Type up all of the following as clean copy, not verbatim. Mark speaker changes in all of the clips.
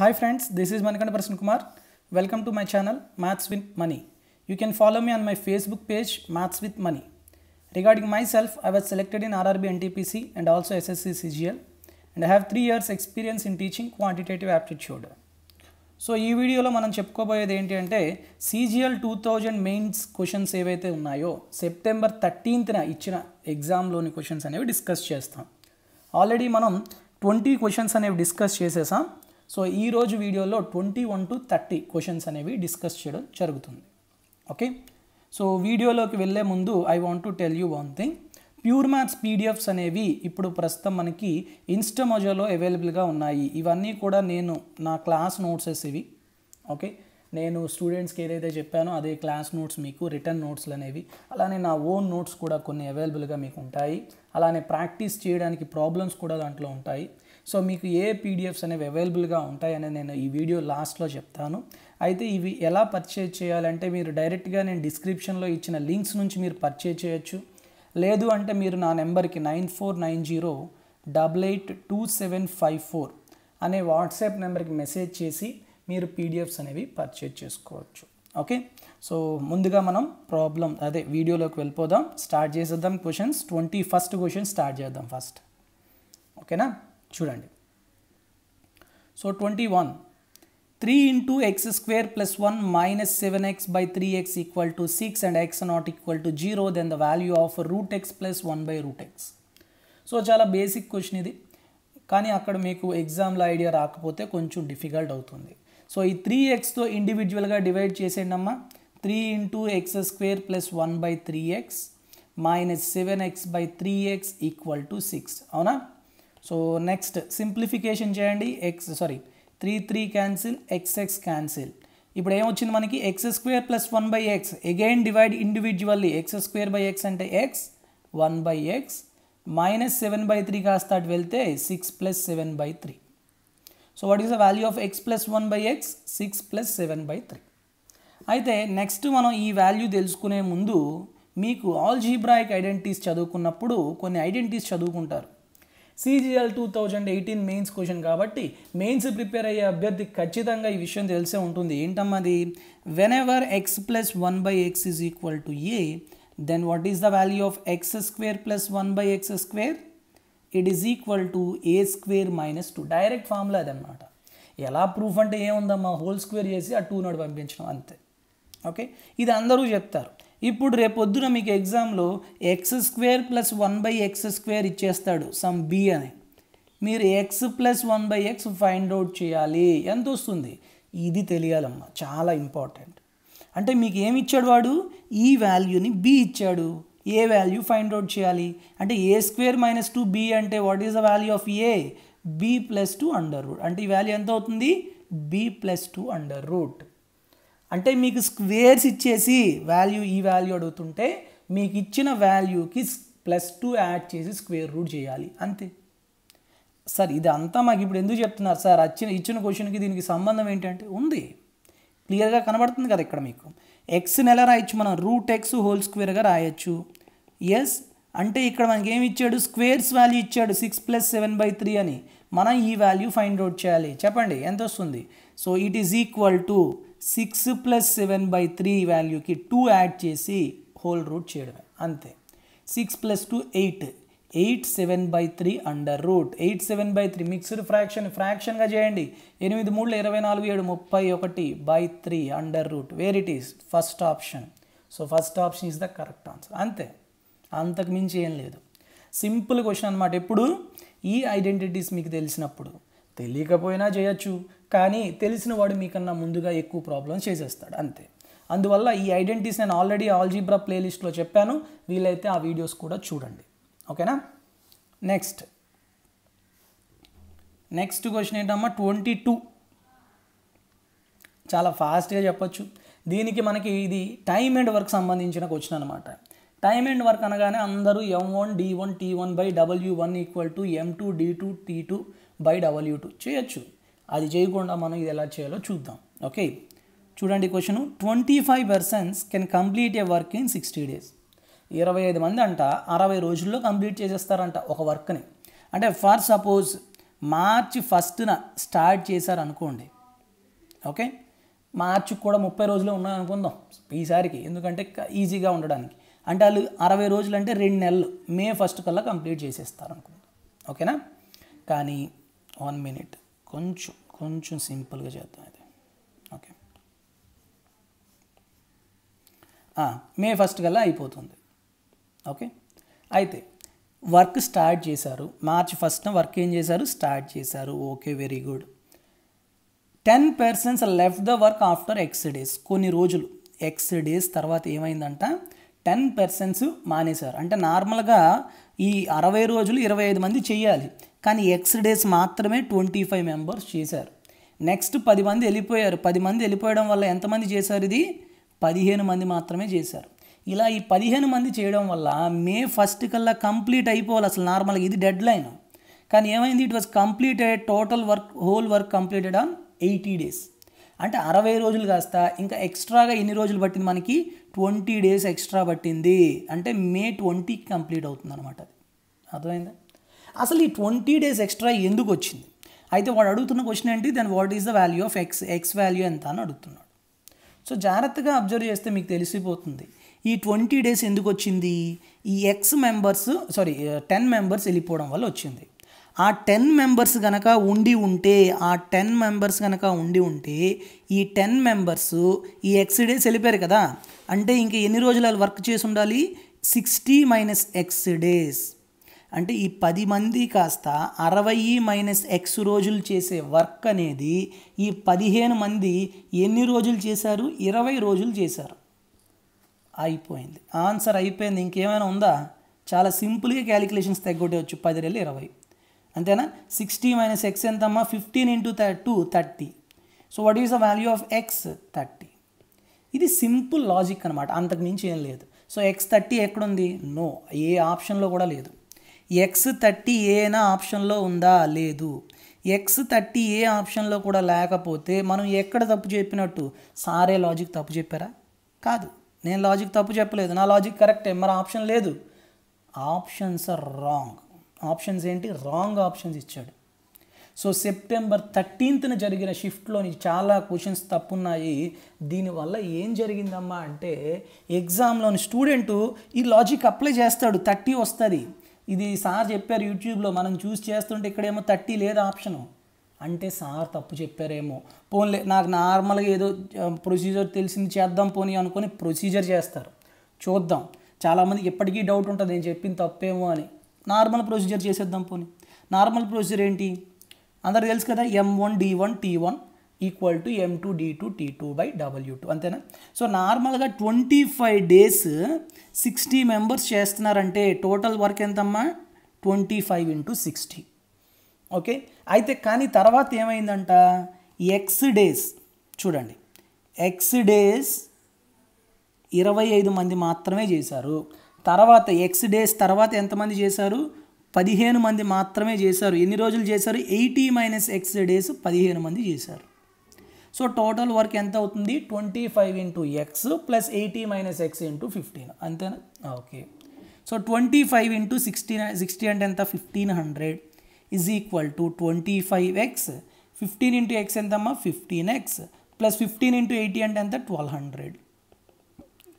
Speaker 1: Hi friends, this is Manikanda Prasanna Kumar. Welcome to my channel Maths with Money. You can follow me on my Facebook page Maths with Money. Regarding myself, I was selected in RRB NTPC and also SSC CGL, and I have 3 years experience in teaching quantitative aptitude. So ఈ వీడియోలో మనం చెప్పుకోబోయేది ఏంటి అంటే CGL 2000 mains questions ఏవైతే ఉన్నాయో September 13న ఇచ్చిన ఎగ్జామ్లోని questions అనేవి discuss చేస్తాం. ఆల్రెడీ మనం 20 క్వశ్చన్స్ అనేవి డిస్కస్ చేసేసాం. సో ఈ రోజు వీడియోలో 21 to 30 క్వశ్చన్స్ అనేవి డిస్కస్ చేయడం జరుగుతుంది. ఓకే, సో వీడియోలోకి వెళ్ళే ముందు I want to tell you one thing. Pure maths PDFs అనేవి ఇప్పుడు ప్రస్తుతం మనకి ఇన్స్టామోజోలో అవైలబుల్గా ఉన్నాయి. ఇవన్నీ కూడా నేను నా క్లాస్ నోట్సెస్ ఇవి. ఓకే, నేను స్టూడెంట్స్కి ఏదైతే చెప్పానో అదే క్లాస్ నోట్స్ మీకు రిటర్న్ నోట్స్లు అనేవి, అలానే నా ఓన్ నోట్స్ కూడా కొన్ని అవైలబుల్గా మీకు ఉంటాయి. అలానే ప్రాక్టీస్ చేయడానికి ప్రాబ్లమ్స్ కూడా దాంట్లో ఉంటాయి. సో మీకు ఏ పీడిఎఫ్స్ అనేవి అవైలబుల్గా ఉంటాయని నేను ఈ వీడియో లాస్ట్లో చెప్తాను. అయితే ఇవి ఎలా పర్చేజ్ చేయాలంటే మీరు డైరెక్ట్గా నేను డిస్క్రిప్షన్లో ఇచ్చిన లింక్స్ నుంచి మీరు పర్చేజ్ చేయొచ్చు. లేదు అంటే మీరు నా నెంబర్కి 9490882754 అనే వాట్సాప్ నెంబర్కి మెసేజ్ చేసి మీరు పీడిఎఫ్స్ అనేవి పర్చేజ్ చేసుకోవచ్చు. ఓకే, సో ముందుగా మనం వీడియోలోకి వెళ్ళిపోదాం. స్టార్ట్ చేసేద్దాం. క్వశ్చన్స్ 21st క్వశ్చన్ స్టార్ట్ చేద్దాం ఫస్ట్. ఓకేనా, చూడండి. So 21, 3 into x square plus 1 minus 7x by 3x equal to 6 and x not equal to 0, then the value of root x plus 1 by root x. So చాలా basic question ఇది, కానీ అక్కడ మీకు ఎగ్జామ్లో idea రాకపోతే కొంచెం డిఫికల్ట్ అవుతుంది. So ఈ 3xతో ఇండివిజువల్గా డివైడ్ చేసేయండి అమ్మా. 3 into x square plus 1 by 3x minus 7x by 3x equal to 6. అవునా? సో నెక్స్ట్ సింప్లిఫికేషన్ చేయండి. 3 క్యాన్సిల్, xx క్యాన్సిల్. ఇప్పుడు ఏమొచ్చింది మనకి? X square plus 1 by x. Again divide individually. X square by x అంటే x, 1 by x minus 7 by 3 కాస్త అటు వెళ్తే 6 plus 7 by 3. So what is the value of x plus 1 by x? 6 plus 7 by 3. అయితే next మనం ఈ value తెలుసుకునే ముందు మీకు ఆల్జీబ్రాయిక్ ఐడెంటిటీస్ చదువుకున్నప్పుడు కొన్ని ఐడెంటిటీస్ చదువుకుంటారు. CGL 2018 మెయిన్స్ క్వశ్చన్ కాబట్టి మెయిన్స్ ప్రిపేర్ అయ్యే అభ్యర్థికి ఖచ్చితంగా ఈ విషయం తెలిసే ఉంటుంది. ఏంటమ్మది? Whenever x plus 1 by x is equal to a, then what is the value of x square plus 1 by x square? It is equal to a square minus 2. Direct formula అదనమాట. ఎలా proof అంటే ఏముందమ్మా, whole square చేసి ఆ 2 node పంపించడం అంతే. Okay, ఇది అందరూ చెప్తారు. ఇప్పుడు రేపొద్దున మీకు ఎగ్జామ్లో X square plus 1 by x square ఇచ్చేస్తాడు సమ్ బి అని. మీరు X plus 1 by X find out చేయాలి. ఎంత వస్తుంది? ఇది తెలియాలమ్మా, చాలా ఇంపార్టెంట్. అంటే మీకు ఏమి ఇచ్చాడు వాడు? ఈ వాల్యూని బి ఇచ్చాడు. ఏ వాల్యూ ఫైండ్ అవుట్ చేయాలి అంటే ఏ స్క్వేర్ మైనస్ 2 బి అంటే what is the value of A? B plus 2 under root. అంటే ఈ వాల్యూ ఎంత అవుతుంది? బి ప్లస్ 2 అండర్ రూట్. అంటే మీకు స్క్వేర్స్ ఇచ్చేసి ఈ వాల్యూ అడుగుతుంటే మీకు ఇచ్చిన వాల్యూకి ప్లస్ 2 యాడ్ చేసి స్క్వేర్ రూట్ చేయాలి అంతే. సార్ ఇదంతా మాకు ఇప్పుడు ఎందుకు చెప్తున్నారు సార్? ఇచ్చిన క్వశ్చన్కి దీనికి సంబంధం ఏంటంటే ఉంది, క్లియర్గా కనబడుతుంది కదా ఇక్కడ మీకు. ఎక్స్ని ఎలా రాయొచ్చు మనం? రూట్ ఎక్స్ హోల్ స్క్వేర్గా రాయొచ్చు. ఎస్, అంటే ఇక్కడ మనకి ఏమి ఇచ్చాడు? స్క్వేర్స్ వాల్యూ ఇచ్చాడు 6 ప్లస్ 7 బై 3 అని. మనం ఈ వాల్యూ ఫైండ్ అవుట్ చేయాలి. చెప్పండి ఎంత వస్తుంది? So it is equal to 6 plus 7 by 3 వాల్యూకి 2 యాడ్ చేసి హోల్ రూట్ చేయడమే అంతే. 6 plus 2 8, 8 7 by 3 under root. 8 7 by 3 mixed ఫ్రాక్షన్గా చేయండి. 8 3 24 7 31 by 3 under root. Where it is? First option. So first option is the correct answer అంతే, అంతకు మించి ఏం లేదు. సింపుల్ క్వశ్చన్ అనమాట. ఎప్పుడు? ఈ ఐడెంటిటీస్ మీకు తెలిసినప్పుడు. తెలియకపోయినా చేయొచ్చు, కానీ తెలిసిన వాడు మీకన్నా ముందుగా ఎక్కువ ప్రాబ్లమ్స్ చేసేస్తాడు అంతే. అందువల్ల ఈ ఐడెంటిటీస్ నేను ఆల్రెడీ ఆల్జీబ్రా ప్లేలిస్ట్లో చెప్పాను, వీలైతే ఆ వీడియోస్ కూడా చూడండి. ఓకేనా? నెక్స్ట్ క్వశ్చన్ ఏంటమ్మా? 22. చాలా ఫాస్ట్గా చెప్పచ్చు. దీనికి మనకి ఇది టైమ్ అండ్ వర్క్ సంబంధించిన క్వశ్చన్ అనమాట. టైమ్ అండ్ వర్క్ అనగానే అందరూ M1 D1 T1 by W1 equal to M2 D2 T2 by W2 చేయొచ్చు. అది చేయకుండా మనం ఇది ఎలా చేయాలో చూద్దాం. ఓకే, చూడండి question. 25 persons can complete A work in 60 days. 25 మంది అంట 60 రోజుల్లో కంప్లీట్ చేసేస్తారంట ఒక వర్క్ని. అంటే ఫర్ సపోజ్ మార్చి 1న స్టార్ట్ చేశారు అనుకోండి, ఓకే, మార్చి కూడా 30 రోజులు ఉన్నాయి అనుకుందాం ఈసారికి, ఎందుకంటే ఈజీగా ఉండడానికి. అంటే వాళ్ళు 60 రోజులు అంటే 2 నెలలు, మే 1 కల్లా కంప్లీట్ చేసేస్తారు అనుకుందాం, ఓకేనా. కానీ 1 మినిట్, కొంచెం సింపుల్గా చేద్దాం ఇది, ఓకే. మే 1 కల్లా అయిపోతుంది, ఓకే. అయితే వర్క్ స్టార్ట్ చేశారు, మార్చి 1న వర్క్ ఏం చేశారు, స్టార్ట్ చేశారు, okay, very good. 10 persons left the work after X days. కొన్ని రోజులు ఎక్స్ డేస్ తర్వాత ఏమైందంట, 10 persons మానేశారు. అంటే నార్మల్గా ఈ 60 రోజులు 25 మంది చేయాలి, కానీ ఎక్స్ డేస్ మాత్రమే 25 members చేశారు. నెక్స్ట్ 10 మంది వెళ్ళిపోయారు. 10 మంది వెళ్ళిపోవడం వల్ల ఎంతమంది చేశారు, ఇది 15 మంది మాత్రమే చేశారు. ఇలా ఈ 15 మంది చేయడం వల్ల మే 1 కల్లా కంప్లీట్ అయిపోవాలి అసలు నార్మల్గా, ఇది డెడ్ లైన్. కానీ ఏమైంది, it was completed, total work, whole work completed on 80 days. అంటే 60 రోజులు కాస్త ఇంకా ఎక్స్ట్రాగా ఎన్ని రోజులు పట్టింది మనకి, 20 days ఎక్స్ట్రా పట్టింది. అంటే మే 20కి కంప్లీట్ అవుతుంది అనమాట. అది అర్థమైందా. అసలు ఈ 20 days ఎక్స్ట్రా ఎందుకు వచ్చింది, అయితే వాడు అడుగుతున్న క్వశ్చన్ ఏంటి, then what is the value of X value ఎంత అని అడుగుతున్నాడు. సో జాగ్రత్తగా అబ్జర్వ్ చేస్తే మీకు తెలిసిపోతుంది ఈ 20 days ఎందుకు వచ్చింది. ఈ ఎక్స్ మెంబర్స్ 10 members వెళ్ళిపోవడం వల్ల వచ్చింది. ఆ 10 members కనుక ఉండి ఉంటే ఈ 10 members ఈ ఎక్స్ డేస్ వెళ్ళిపోయారు కదా, అంటే ఇంక ఎన్ని రోజులు వాళ్ళు వర్క్ చేసి ఉండాలి, 60 - x days. అంటే ఈ 10 మంది కాస్త 60 - x రోజులు చేసే వర్క్ అనేది ఈ 15 మంది ఎన్ని రోజులు చేశారు, 20 రోజులు చేశారు. అయిపోయింది, ఆన్సర్ అయిపోయింది. ఇంకేమైనా ఉందా, చాలా సింపుల్గా క్యాలిక్యులేషన్స్ తగ్గొట్టవచ్చు. 10 రెళ్ళు 20 అంతేనా. 60 - x ఎంతమ్మా, 15 × 2 30. So what is the value of X, 30. ఇది సింపుల్ లాజిక్ అనమాట, అంతకు మించి ఏం లేదు. సో x30 ఎక్కడుంది, నో, ఏ ఆప్షన్లో కూడా లేదు. x30 ఏనా ఆప్షన్లో ఉందా, లేదు. x30 ఏ ఆప్షన్లో కూడా లేకపోతే మనం ఎక్కడ తప్పు చెప్పినట్టు, సారే లాజిక్ తప్పు చెప్పారా, కాదు, నేను లాజిక్ తప్పు చెప్పలేదు, నా లాజిక్ కరెక్టే, మరి ఆప్షన్ లేదు. Options are wrong. ఆప్షన్స్ ఏంటి, రాంగ్ ఆప్షన్స్ ఇచ్చాడు. సో సెప్టెంబర్ 13న జరిగిన షిఫ్ట్లోని చాలా క్వశ్చన్స్ తప్పున్నాయి. దీనివల్ల ఏం జరిగిందమ్మా అంటే, ఎగ్జామ్లోని స్టూడెంటు ఈ లాజిక్ అప్లై చేస్తాడు, 30 వస్తుంది. ఇది సార్ చెప్పారు యూట్యూబ్లో, మనం చూసి చేస్తుంటే ఇక్కడేమో 30 లేదు ఆప్షను, అంటే సార్ తప్పు చెప్పారేమో. పోన్లే, నాకు నార్మల్గా ఏదో ప్రొసీజర్ తెలిసింది చేద్దాం పోనీ అనుకొని ప్రొసీజర్ చేస్తారు, చూద్దాం. చాలామందికి ఎప్పటికీ డౌట్ ఉంటుంది నేను చెప్పింది తప్పేమో అని. నార్మల్ ప్రొసీజర్ చేసేద్దాం పోనీ. నార్మల్ ప్రొసీజర్ ఏంటి, అందరికి తెలుసు కదా, M1D1 T1 = M2D2 T2/W2, అంతేనా. సో నార్మల్గా 25 days 60 members చేస్తున్నారంటే టోటల్ వర్క్ ఎంతమ్మా, 25 × 60, ఓకే. అయితే కానీ తర్వాత ఏమైందంట, ఎక్స్ డేస్ చూడండి, ఎక్స్ డేస్ 25 మంది మాత్రమే చేశారు. తర్వాత ఎక్స్ డేస్ తర్వాత ఎంతమంది చేశారు, 15 మంది మాత్రమే చేశారు. ఎన్ని రోజులు చేశారు, 80 - x days 15 మంది చేశారు. సో టోటల్ వర్క్ ఎంత అవుతుంది, 25 × x + 80 - x × 15, అంతేనా, ఓకే. సో 25 × 60 అంటే ఎంత, 1500 = 25x. 15 × x ఎంతమ్మా, 15x + 15 × 80 అంటే ఎంత, 1200.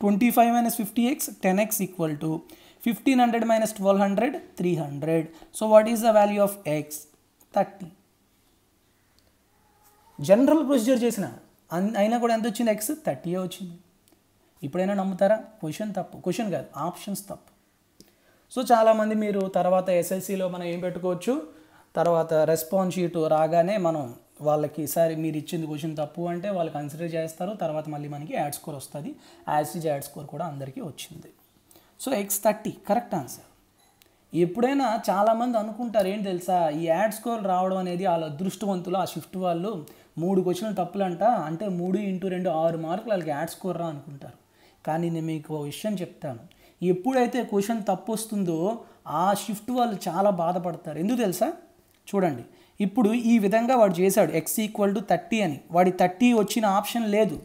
Speaker 1: 25 - 50x 10x = 1500 - 1200 300. So what is the value of x, 30. General procedure చేసిన అయినా కూడా ఎంత వచ్చింది, x 30 వచ్చింది. ఇప్పుడైనా నమ్ముతారా, క్వశ్చన్ తప్పు, క్వశ్చన్ కాదు ఆప్షన్స్ తప్పు. సో చాలామంది మీరు తర్వాత ఎస్ఎల్సీలో మనం ఏం పెట్టుకోవచ్చు, తర్వాత రెస్పాన్స్ షీట్ రాగానే మనం వాళ్ళకి సరే మీరు ఇచ్చింది క్వశ్చన్ తప్పు అంటే వాళ్ళు కన్సిడర్ చేస్తారు. తర్వాత మళ్ళీ మనకి యాడ్ స్కోర్ వస్తుంది. యాడ్ స్కోర్ కూడా అందరికీ వచ్చింది. So x30 correct answer. ఎప్పుడైనా చాలామంది అనుకుంటారు ఏంటి తెలుసా, ఈ యాడ్ స్కోర్ రావడం అనేది వాళ్ళ అదృష్టవంతులు, ఆ షిఫ్ట్ వాళ్ళు 3 క్వశ్చన్లు తప్పులంట, అంటే 3 × 2 6 మార్కులు వాళ్ళకి యాడ్ స్కోర్ రా అనుకుంటారు. కానీ నేను మీకు ఒక విషయం చెప్తాను, ఎప్పుడైతే క్వశ్చన్ తప్పు వస్తుందో ఆ షిఫ్ట్ వాళ్ళు చాలా బాధపడతారు. ఎందుకు తెలుసా, చూడండి, ఇప్పుడు ఈ విధంగా వాడు చేశాడు x = 30 అని, వాడి 30 వచ్చిన ఆప్షన్ లేదు.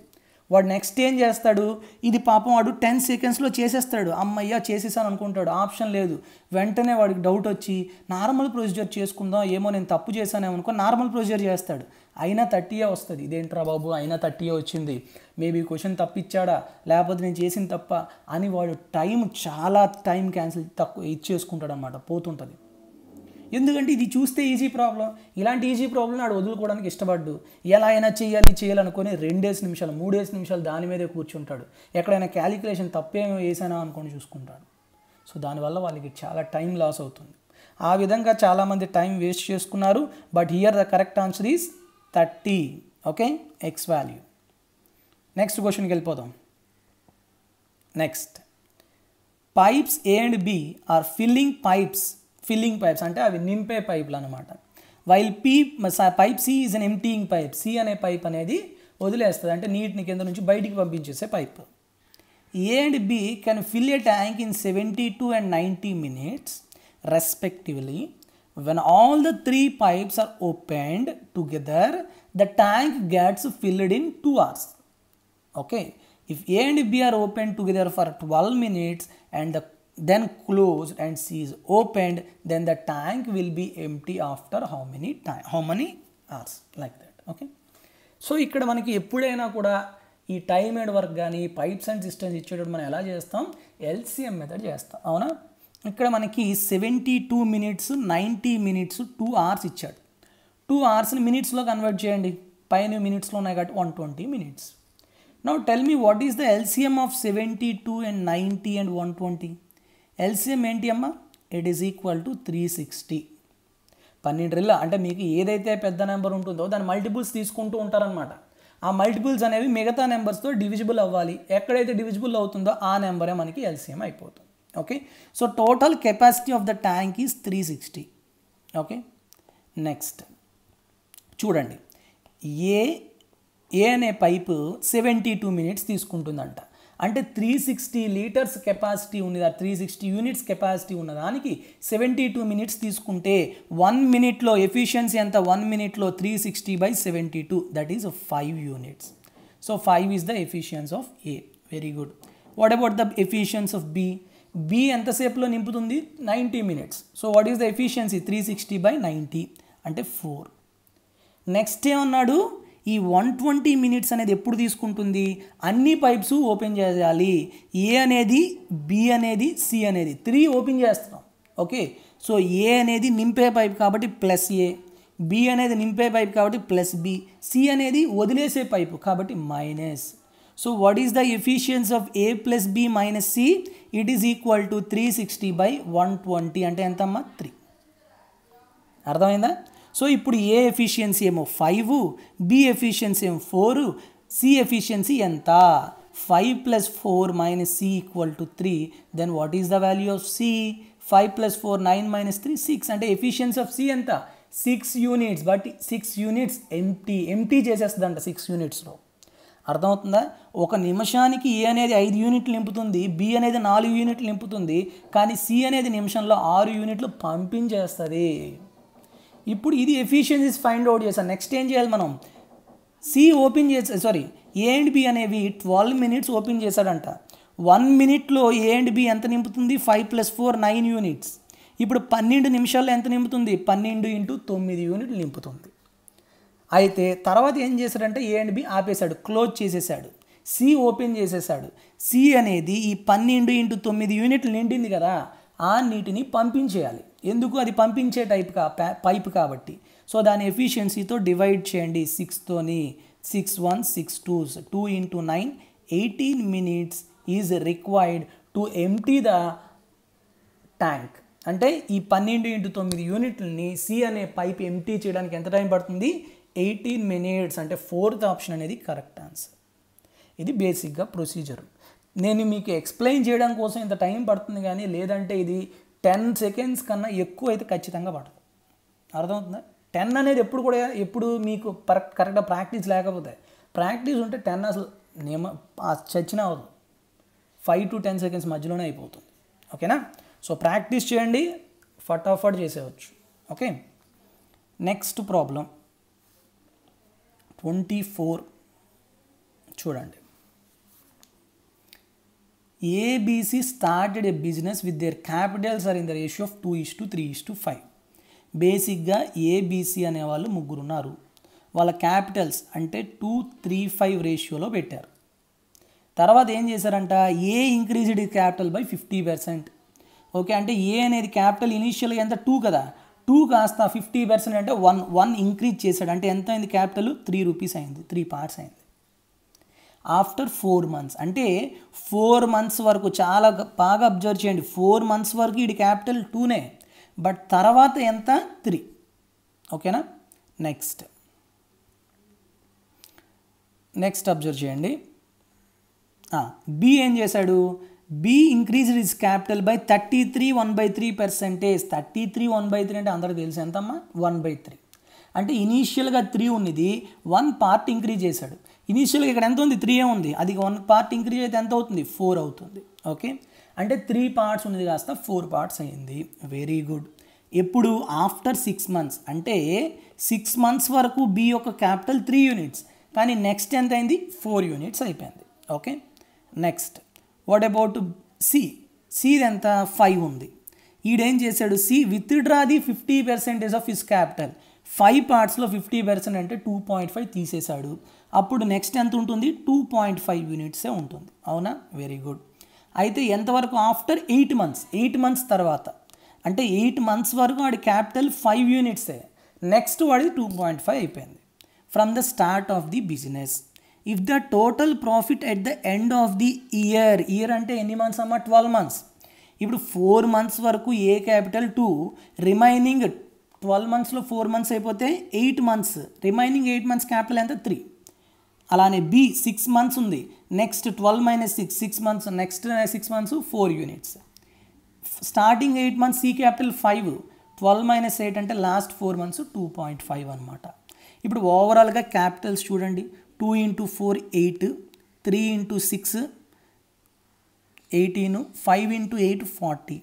Speaker 1: వాడు నెక్స్ట్ ఏం చేస్తాడు, ఇది పాపం వాడు 10 సెకండ్స్లో చేసేస్తాడు, అమ్మయ్య చేసేసాను అనుకుంటాడు, ఆప్షన్ లేదు. వెంటనే వాడికి డౌట్ వచ్చి నార్మల్ ప్రొసీజర్ చేసుకుందాం, ఏమో నేను తప్పు చేశానేమో అనుకో నార్మల్ ప్రొసీజర్ చేస్తాడు, అయినా 30 వస్తుంది. ఇదేంట్రా బాబు అయినా 30 వచ్చింది, మేబీ క్వశ్చన్ తప్పిచ్చాడా లేకపోతే నేను చేసిన తప్ప అని వాడు చాలా టైం క్యాన్సిల్ తక్కువ ఇచ్చేసుకుంటాడు అనమాట, పోతుంటుంది. ఎందుకంటే ఇది చూస్తే ఈజీ ప్రాబ్లం, ఇలాంటి ఈజీ ప్రాబ్లం వాడు వదులుకోవడానికి ఇష్టపడ్డు, ఎలా అయినా చేయాలనుకొని 2 నిమిషాలు 3 నిమిషాలు దాని మీదే కూర్చుంటాడు, ఎక్కడైనా క్యాలిక్యులేషన్ తప్పేమో వేసానా అనుకొని చూసుకుంటాడు. సో దానివల్ల వాళ్ళకి చాలా టైం లాస్ అవుతుంది. ఆ విధంగా చాలామంది టైం వేస్ట్ చేసుకున్నారు. But here the correct answer is 30. Okay, x value. Next క్వశ్చన్కి వెళ్ళిపోదాం. Next, pipes a and b are filling pipes అంటే అవి నింపే పైపులు అనమాట. While pipe c is an emptying pipe. C అనే పైప్ అనేది వదిలేస్తుంది, అంటే నీటిని కింద నుంచి బయటికి పంపించేసే pipe. A and b can fill a tank in 72 and 90 minutes respectively. When all the 3 pipes are opened together, the tank gets filled in 2 hours. Okay, if A and B are opened together for 12 minutes and then closed and C is opened, then the tank will be empty after how many hours, like that. Okay, so ఇక్కడ మనకి ఎప్పుడైనా కూడా ఈ time and work కానీ pipes and systems ఇచ్చేటప్పుడు మనం ఎలా చేస్తాం, ఎల్సిఎం మెథడ్ చేస్తాం, అవునా. ఇక్కడ మనకి 72 minutes 90 minutes 2 hours ఇచ్చాడు. 2 hoursని మినిట్స్లో కన్వర్ట్ చేయండి, పైన మినిట్స్లో ఉన్నాయి కాబట్టి 120 minutes. Now tell me what is the LCM of 72 and 90 and 120? LCM ఏంటి అమ్మా, ఇట్ ఈస్ ఈక్వల్ టు 360. 12 అంటే మీకు ఏదైతే పెద్ద నెంబర్ ఉంటుందో దాని మల్టిపుల్స్ తీసుకుంటూ ఉంటారనమాట. ఆ మల్టిపుల్స్ అనేవి మిగతా నెంబర్స్తో డివిజిబుల్ అవ్వాలి, ఎక్కడైతే డివిజిబుల్ అవుతుందో ఆ నెంబరే మనకి ఎల్సిఎం అయిపోతుంది. Okay, so total capacity of the tank is 360. Okay, next చూడండి, ఏ అనే పైపు 72 minutes తీసుకుంటుందంట, అంటే 360 liters కెపాసిటీ ఉంది, 360 units కెపాసిటీ ఉన్నదానికి 72 minutes తీసుకుంటే 1 minuteలో ఎఫిషియన్సీ ఎంత, 1 minuteలో 360/72, that is 5 units. So 5 is the efficiency of a. Very good. What about the efficiency of B? B ఎంతసేపులో నింపుతుంది, 90 minutes. So what is the efficiency, 360/90 అంటే 4. Next ఏమన్నాడు, ఈ 120 minutes అనేది ఎప్పుడు తీసుకుంటుంది, అన్ని పైప్స్ ఓపెన్ చేయాలి, ఏ అనేది బి అనేది సి అనేది 3 ఓపెన్ చేస్తున్నాం. ఓకే, సో ఏ అనేది నింపే పైప్ కాబట్టి ప్లస్ ఏ, బి అనేది నింపే పైప్ కాబట్టి ప్లస్ బి, సి అనేది వదిలేసే పైపు కాబట్టి minus. So what is the efficiency of A plus B minus C? It is equal to 360/120 అంటే ఎంతమ్మా, 3. అర్థమైందా? సో ఇప్పుడు ఏ ఎఫిషియన్సీ ఏమో 5, బి ఎఫిషియన్సీ ఏమో 4, సి ఎఫిషియన్సీ ఎంత, 5 + 4 - C equal to 3. Then what is the value of C? 5 + 4 9 - 3 6. అంటే efficiency of C ఎంత, 6 units. But 6 units empty చేసేస్తుందంట 6 unitsలో. అర్థమవుతుందా? ఒక నిమిషానికి ఏ అనేది 5 యూనిట్లు నింపుతుంది, బి అనేది 4 యూనిట్లు నింపుతుంది, కానీ సి అనేది నిమిషంలో 6 యూనిట్లు పంపించేస్తుంది. ఇప్పుడు ఇది ఎఫిషియన్సీస్ ఫైండ్ అవుట్ చేశాను. నెక్స్ట్ ఏం చేయాలి మనం, C open A and B అనేవి 12 minutes ఓపెన్ చేశాడంట. 1 minuteలో ఏ అండ్ బి ఎంత నింపుతుంది, 5 + 4 9 units. ఇప్పుడు 12 నిమిషాల్లో ఎంత నింపుతుంది, 12 × 9 యూనిట్లు నింపుతుంది. అయితే తర్వాత ఏం చేశాడంటే ఏ అండ్ బి ఆపేశాడు, క్లోజ్ చేసేసాడు, సి ఓపెన్ చేసేసాడు. సి అనేది ఈ 12 × 9 యూనిట్లు నిండింది కదా, ఆ నీటిని పంపించేయాలి. ఎందుకు, అది పంపించే పైప్ కాబట్టి. సో దాని ఎఫిషియన్సీతో డివైడ్ చేయండి 6తోని, 6 1 6 2s 2 × 9 18 minutes is required to empty the tank. అంటే ఈ 12 × 9 యూనిట్లని సి అనే పైప్ ఎంప్టీ చేయడానికి ఎంత టైం పడుతుంది, 18 minutes. అంటే 4th ఆప్షన్ అనేది కరెక్ట్ ఆన్సర్. ఇది బేసిక్గా ప్రొసీజర్. నేను మీకు ఎక్స్ప్లెయిన్ చేయడం కోసం ఇంత టైం పడుతుంది, కానీ లేదంటే ఇది 10 seconds కన్నా ఎక్కువ అయితే ఖచ్చితంగా పడుతుంది. అర్థమవుతుందా? 10 అనేది ఎప్పుడు మీకు కరెక్ట్గా ప్రాక్టీస్ లేకపోతే, ప్రాక్టీస్ ఉంటే 10 అసలు చచ్చినా అవ్వదు, 5 to 10 seconds మధ్యలోనే అయిపోతుంది. ఓకేనా? సో ప్రాక్టీస్ చేయండి, ఫటాఫట్ చేసేయచ్చు. ఓకే, నెక్స్ట్ ప్రాబ్లం 24 చూడండి. ABC started a business with their capitals are in the ratio of 2:3:5. బేసిక్గా ఏబిసి అనేవాళ్ళు ముగ్గురు ఉన్నారు. వాళ్ళ క్యాపిటల్స్ అంటే 2:3:5 రేషియోలో పెట్టారు. తర్వాత ఏం చేశారంట, ఏ ఇంక్రీజ్డ్ క్యాపిటల్ బై 50%. ఓకే, అంటే ఏ అనేది క్యాపిటల్ ఇనీషియల్గా ఎంత 2 కదా, 2 కాస్త 50% అంటే 1 ఇంక్రీజ్ చేశాడు. అంటే ఎంత అయింది క్యాపిటల్, 3 రూపీస్ అయింది, 3 పార్ట్స్ అయింది. ఆఫ్టర్ 4 months అంటే 4 months వరకు చాలా బాగా అబ్జర్వ్ చేయండి. 4 months వరకు ఇది క్యాపిటల్ 2నే, బట్ తర్వాత ఎంత 3. ఓకేనా. నెక్స్ట్ అబ్జర్వ్ చేయండి. బి ఏం చేశాడు, be increased his capital by 33 1/3%. 33 1/3 అంటే అందరికీ తెలుసు ఎంతమ్మా, 1/3. అంటే ఇనీషియల్గా 3 ఉన్నది, 1 పార్ట్ ఇంక్రీజ్ చేశాడు. ఇనీషియల్గా ఇక్కడ ఎంత ఉంది, 3 ఉంది, అది 1 పార్ట్ ఇంక్రీజ్ అయితే ఎంత అవుతుంది, 4 అవుతుంది. ఓకే, అంటే 3 parts ఉన్నది కాస్త 4 parts అయ్యింది. Very good. ఎప్పుడు, ఆఫ్టర్ 6 months అంటే 6 months వరకు బి యొక్క క్యాపిటల్ 3 units, కానీ నెక్స్ట్ ఎంత అయింది, 4 units అయిపోయింది. Okay. Next what about c, సిది ఎంత 5 ఉంది. ఈడేం చేశాడు, c withdraw the 50% of his capital. 5 partsలో 50% అంటే 2.5 తీసేశాడు. అప్పుడు నెక్స్ట్ ఎంత ఉంటుంది, 2.5 units ఉంటుంది. అవునా, వెరీ గుడ్. అయితే ఎంతవరకు, ఆఫ్టర్ 8 months, 8 months తర్వాత అంటే 8 months వరకు వాడి క్యాపిటల్ 5 units. నెక్స్ట్ వాడిది 2.5 అయిపోయింది. From the start of the business, if the total profit at the end of the year, year అంటే ఎన్ని మంత్స్ అమ్మా, 12 months. ఇప్పుడు 4 months వరకు ఏ క్యాపిటల్ 2, రిమైనింగ్ 12 monthsలో 4 months అయిపోతే 8 months, రిమైనింగ్ 8 months క్యాపిటల్ ఎంత 3. అలానే బి 6 months ఉంది, next 12 - 6 6 months, next 6 months 4 units. Starting 8 months C capital 5, 12 - 8 అంటే లాస్ట్ 4 months 2.5 అనమాట. ఇప్పుడు ఓవరాల్గా క్యాపిటల్స్ చూడండి, 2 × 4 8, 3 × 6 18, 5 × 8 40.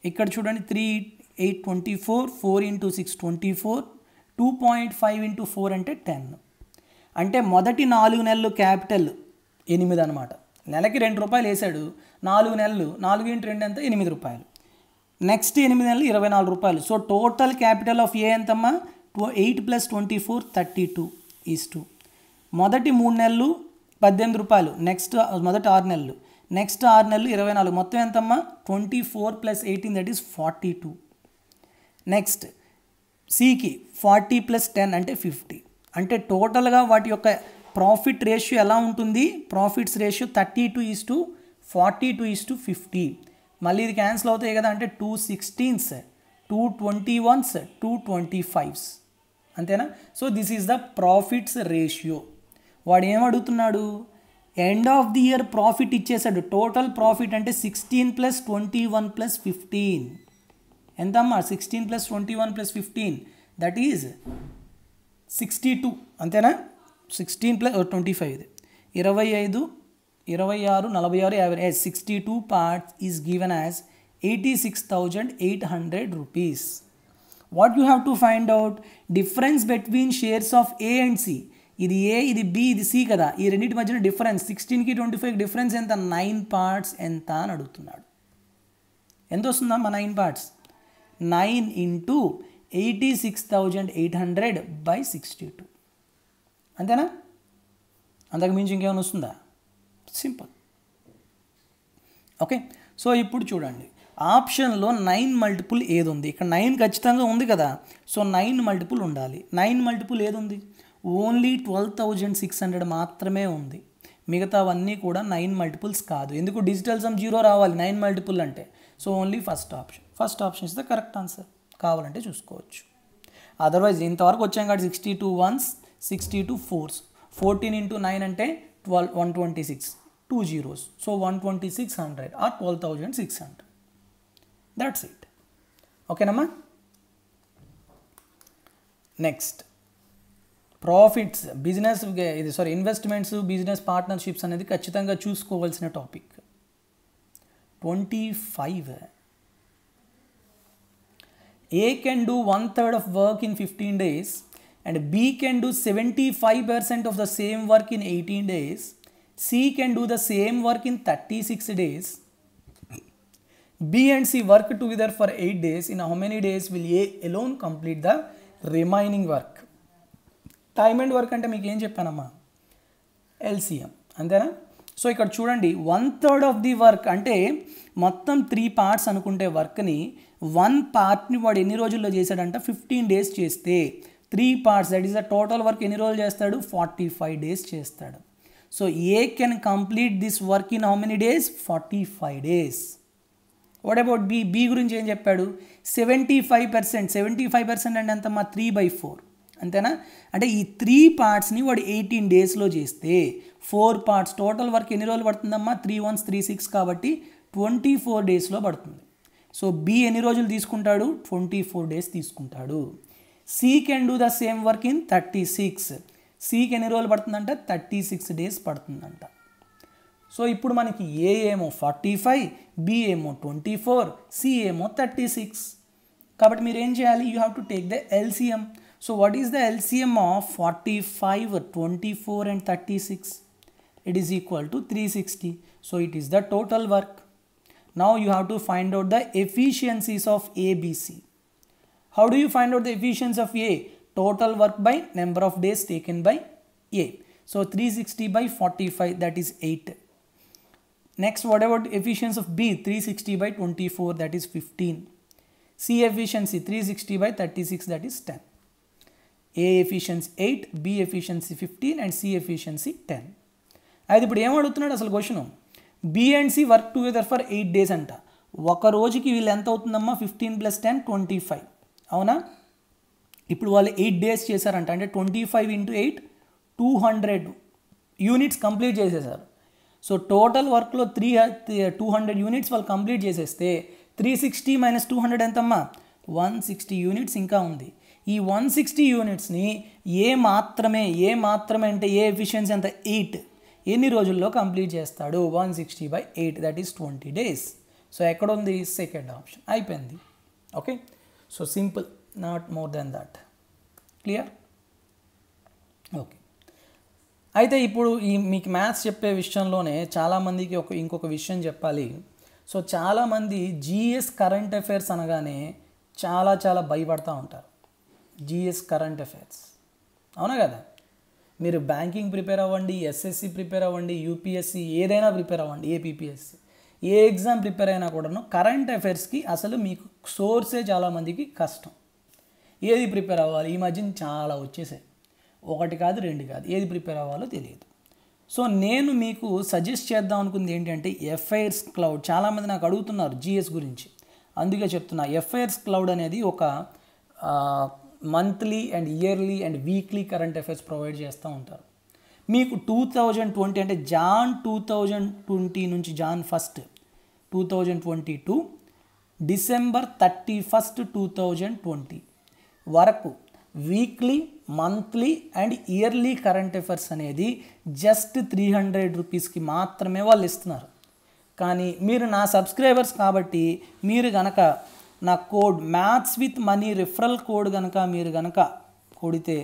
Speaker 1: ఇక్కడ చూడండి 3 × 8 24, 4 × 6 24, 2.5 × 4 అంటే 10. అంటే మొదటి 4 నెలలు క్యాపిటల్ 8 అనమాట. నెలకి 2 రూపాయలు వేసాడు, 4 నెలలు 4 × 2 ఎంత, 8 రూపాయలు. నెక్స్ట్ 8 నెలలు 24 రూపాయలు. సో టోటల్ క్యాపిటల్ ఆఫ్ ఏ ఎంతమ్మా, 8 + 24 32 ఈజ్ 2. మొదటి 3 నెలలు 18 రూపాయలు, నెక్స్ట్ మొదటి 6 నెలలు, నెక్స్ట్ 6 నెలలు 24, మొత్తం ఎంతమ్మా 24 + 18 దట్ ఈస్ 42. నెక్స్ట్ సికి 40 + 10 అంటే 50. అంటే టోటల్గా వాటి యొక్క ప్రాఫిట్ రేషియో ఎలా ఉంటుంది, ప్రాఫిట్స్ రేషియో 32:42:50. మళ్ళీ ఇది క్యాన్సిల్ అవుతాయి కదా, అంటే 2 16s 2 21s 2 25s, అంతేనా. So this is the profits ratio. వాడు ఏమడుగుతున్నాడు, end of the year profit ఇచ్చేసాడు. టోటల్ ప్రాఫిట్ అంటే 16 + 21 + 15 ఎంతమ్మా, 16 + 21 + 15 దట్ ఈజ్ 62, అంతేనా. 16 + 25 25 26 46 50, 62 parts is given as 86,800 rupees. What you have to find out, difference between shares of A and C. ఇది ఏ, ఇది B, ఇది C కదా, ఈ రెండింటి మధ్యన డిఫరెన్స్ 16కి 25కి డిఫరెన్స్ ఎంత, 9 parts ఎంత అని అడుగుతున్నాడు. ఎంత వస్తుందమ్మా 9 parts, 9 × 86,800 / 62, అంతేనా. అంతకు మించి ఇంకేమైనా వస్తుందా, సింపుల్. ఓకే, సో ఇప్పుడు చూడండి ఆప్షన్లో 9 మల్టిపుల్ ఏది ఉంది, ఇక్కడ 9 ఖచ్చితంగా ఉంది కదా, సో 9 మల్టిపుల్ ఉండాలి. 9 మల్టిపుల్ ఏది ఉంది, ఓన్లీ 12,600 మాత్రమే ఉంది. మిగతావన్నీ కూడా 9 మల్టిపుల్స్ కాదు. ఎందుకు, డిజిటల్ సమ్ 0 రావాలి 9 మల్టిపుల్ అంటే. So only first option is the correct answer. కావాలంటే చూసుకోవచ్చు. అదర్వైజ్ ఇంతవరకు వచ్చాం కాబట్టి 62 ones 62 4s, 14 × 9 అంటే 126, 2 zeros, so 12600 or 12,600. That's it. ఓకేనమ్మా. నెక్స్ట్ ప్రాఫిట్స్, బిజినెస్ ఇది ఇన్వెస్ట్మెంట్స్, బిజినెస్ పార్ట్నర్షిప్స్ అనేది ఖచ్చితంగా చూసుకోవాల్సిన topic. 25 A can do 1/3 of work in 15 days and B can do 75% of the same work in 18 days. C can do the same work in 36 days. B and C work together for 8 days. In how many days will A alone complete the remaining work? Time and work అంటే మీకు ఏం చెప్పానమ్మా, LCM అంతేనా. So ఇక్కడ చూడండి 1/3 of the work అంటే మొత్తం 3 parts అనుకుంటే వర్క్ని 1 పార్ట్ని వాడు ఎన్ని రోజుల్లో చేశాడంట 15 డేస్ చేస్తే 3 parts that is the total work ఎన్ని రోజులు చేస్తాడు 45 డేస్ చేస్తాడు. So A can complete this work in how many days 45 days. What about B, B గురించి ఏం చెప్పాడు 75%. 75% అంటే ఎంతమ్మా 3/4 అంతేనా. అంటే ఈ 3 పార్ట్స్ని వాడు 18 డేస్లో చేస్తే 4 పార్ట్స్ టోటల్ వర్క్ ఎన్ని రోజులు పడుతుందమ్మా 3 1 3 6 కాబట్టి 24 డేస్లో పడుతుంది. సో బి ఎన్ని రోజులు తీసుకుంటాడు 24 డేస్ తీసుకుంటాడు. C can do the same work in 36. సికి ఎన్ని రోజులు పడుతుందంట 36 డేస్ పడుతుందంట. సో ఇప్పుడు మనకి ఏ ఏమో 45, బి ఏమో 24, సి ఏమో 36. కాబట్టి మీరు ఏం చేయాలి, you have to take the LCM. So what is the LCM of 45, 24 and 36? It is equal to 360. So it is the total work. Now you have to find out the efficiencies of A, B, C. How do you find out the efficiency of A? Total work by number of days taken by A. So 360 by 45, that is 8. Next, what about efficiency of B? 360 by 24, that is 15. C efficiency 360 by 36, that is 10. A efficiency 8, B efficiency 15 and C efficiency 10. అయితే ఇప్పుడు ఏం అడుగుతున్నాడు అసలు question, B and C work together for 8 days అంట. ఒక రోజుకి వీళ్ళు ఎంత అవుతుందమ్మా 15 + 10 25 అవునా. ఇప్పుడు వాళ్ళు 8 days చేశారంట, అంటే 25 × 8 200 యూనిట్స్ కంప్లీట్ చేసేసారు. సో టోటల్ వర్క్లో 200 యూనిట్స్ వాళ్ళు కంప్లీట్ చేసేస్తే 360 - 200 ఎంతమ్మా 160 యూనిట్స్ ఇంకా ఉంది. ఈ 160 యూనిట్స్ని ఏ మాత్రమే అంటే ఏ ఎఫిషియన్సీ ఎంత 8 ఎన్ని రోజుల్లో కంప్లీట్ చేస్తాడు 160/8, దట్ ఈస్ 20 days. సో ఎక్కడ ఉంది సెకండ్ ఆప్షన్, అయిపోయింది. Okay, so simple, not more than that. Clear? Okay. అయితే ఇప్పుడు మీకు మ్యాథ్స్ చెప్పే విషయంలోనే చాలామందికి ఇంకొక విషయం చెప్పాలి. సో చాలామంది GS కరెంట్ అఫైర్స్ అనగానే చాలా భయపడతూ ఉంటారు. GS కరెంట్ అఫైర్స్ అవునా కదా. మీరు బ్యాంకింగ్ ప్రిపేర్ అవ్వండి, SSC ప్రిపేర్ అవ్వండి, UPSC ఏదైనా ప్రిపేర్ అవ్వండి, APPSC ఏ ఎగ్జామ్ ప్రిపేర్ అయినా కూడాను కరెంట్ అఫైర్స్కి అసలు మీకు సోర్సే చాలామందికి కష్టం. ఏది ప్రిపేర్ అవ్వాలి, ఈ మధ్యన చాలా వచ్చేసాయి, 1 కాదు 2 కాదు, ఏది ప్రిపేర్ అవ్వాలో తెలియదు. సో నేను మీకు సజెస్ట్ చేద్దాం అనుకుంది ఏంటంటే ఎఫైర్స్ క్లౌడ్. చాలామంది నాకు అడుగుతున్నారు GS గురించి, అందుకే చెప్తున్నా. ఎఫైర్స్ క్లౌడ్ అనేది ఒక monthly and yearly and weekly current affairs provide చేస్తూ ఉంటారు. మీకు 2020 అంటే జాన్ 2020 నుంచి జాన్ 1 2022 డిసెంబర్ 31 2020 వరకు weekly, monthly and yearly current affairs అనేది జస్ట్ 300 రూపీస్కి మాత్రమే వాళ్ళు ఇస్తున్నారు. కానీ మీరు నా సబ్స్క్రైబర్స్ కాబట్టి మీరు కనుక నా code maths with money referral code కనుక మీరు కనుక కొడితే,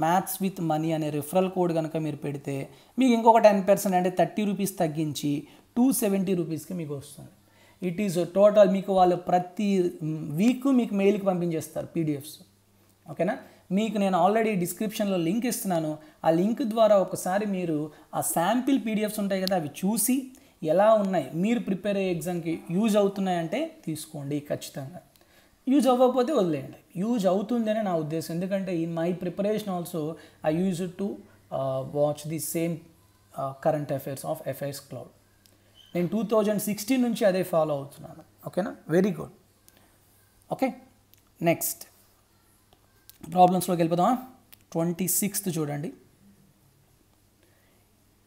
Speaker 1: మ్యాథ్స్ విత్ మనీ అనే రిఫరల్ కోడ్ కనుక మీరు పెడితే మీకు ఇంకొక 10% అంటే 30 రూపీస్ తగ్గించి 270 రూపీస్కి మీకు వస్తుంది. ఇట్ ఈజ్ టోటల్ మీకు వాళ్ళు ప్రతి వీక్ మీకు మెయిల్కి పంపించేస్తారు PDFs. ఓకేనా. మీకు నేను ఆల్రెడీ డిస్క్రిప్షన్లో లింక్ ఇస్తున్నాను. ఆ లింక్ ద్వారా ఒకసారి మీరు ఆ శాంపిల్ PDFs ఉంటాయి కదా, అవి చూసి ఎలా ఉన్నాయి, మీరు ప్రిపేర్ అయ్యే ఎగ్జామ్కి యూజ్ అవుతున్నాయంటే తీసుకోండి ఖచ్చితంగా. యూజ్ అవ్వకపోతే వదిలేయండి. యూజ్ అవుతుందనే నా ఉద్దేశం. ఎందుకంటే in my preparation also I use to watch the same current affairs of affairs cloud. నేను 2016 నుంచి అదే ఫాలో అవుతున్నాను. ఓకేనా, వెరీ గుడ్. ఓకే, నెక్స్ట్ ప్రాబ్లమ్స్లోకి వెళ్ళిపోదామా. 26th చూడండి.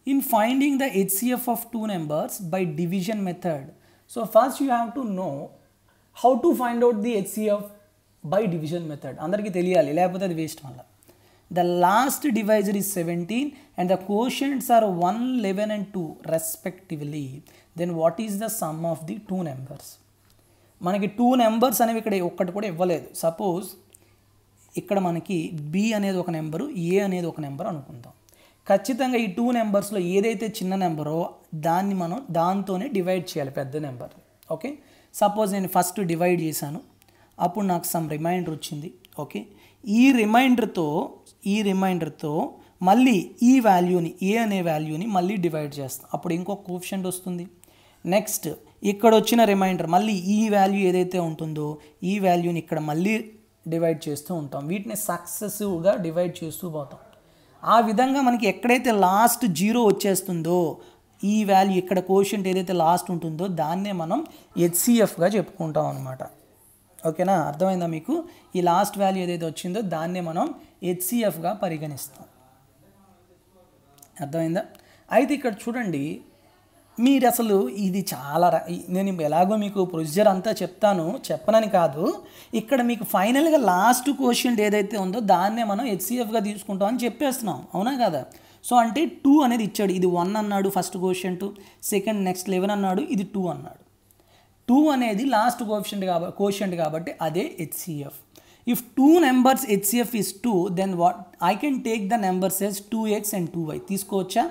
Speaker 1: In finding the HCF of two numbers by division method. So first you have to know how to find out the HCF by division method. అందరికీ తెలియాలి, లేకపోతే అది waste వల్ల. The last divisor is 17 and the quotients are 1, 11 and 2 respectively. Then what is the sum of the two numbers? మనకి 2 numbers అనేవి ఇక్కడ ఒక్కటి కూడా ఇవ్వలేదు. సపోజ్ ఇక్కడ మనకి B అనేది ఒక నెంబరు, A అనేది ఒక నెంబర్ అనుకుందాం. ఖచ్చితంగా ఈ 2 నెంబర్స్లో ఏదైతే చిన్న నెంబరో దాన్ని మనం దాంతోనే డివైడ్ చేయాలి పెద్ద నెంబర్. ఓకే, సపోజ్ నేను ఫస్ట్ డివైడ్ చేశాను, అప్పుడు నాకు సమ్ రిమైండర్ వచ్చింది. ఓకే, ఈ రిమైండర్తో మళ్ళీ ఈ వాల్యూని ఏ అనే వాల్యూని మళ్ళీ డివైడ్ చేస్తాం, అప్పుడు ఇంకొక కోఎఫిషియంట్ వస్తుంది. నెక్స్ట్ ఇక్కడ వచ్చిన రిమైండర్ మళ్ళీ ఈ వాల్యూ ఏదైతే ఉంటుందో ఈ వాల్యూని ఇక్కడ మళ్ళీ డివైడ్ చేస్తూ ఉంటాం. వీటిని సక్సెసివ్గా డివైడ్ చేస్తూ పోతాం. ఆ విధంగా మనకి ఎక్కడైతే లాస్ట్ 0 వచ్చేస్తుందో ఈ వాల్యూ ఇక్కడ కోఎఫిషియంట్ ఏదైతే లాస్ట్ ఉంటుందో దాన్నే మనం హెచ్సిఎఫ్గా చెప్పుకుంటాం అనమాట. ఓకేనా, అర్థమైందా మీకు? ఈ లాస్ట్ వాల్యూ ఏదైతే వచ్చిందో దాన్నే మనం హెచ్సిఎఫ్గా పరిగణిస్తాం. అర్థమైందా? అయితే ఇక్కడ చూడండి, మీరు అసలు ఇది చాలా నేను ఎలాగో మీకు ప్రొసీజర్ అంతా చెప్తాను, చెప్పనని కాదు, ఇక్కడ మీకు ఫైనల్గా లాస్ట్ కోఎఫిషియంట్ ఏదైతే ఉందో దాన్నే మనం హెచ్సిఎఫ్గా తీసుకుంటాం అని చెప్పేస్తున్నాం, అవునా కదా? సో అంటే 2 అనేది ఇచ్చాడు, ఇది 1 అన్నాడు ఫస్ట్ కోఎఫిషియంట్, సెకండ్ నెక్స్ట్ 11 అన్నాడు, ఇది 2 అన్నాడు. 2 అనేది లాస్ట్ కోఎఫిషియంట్ కాబట్టి అదే HCF. If 2 numbers HCF is 2, then what I can take the numbers as 2x and 2y తీసుకోవచ్చా?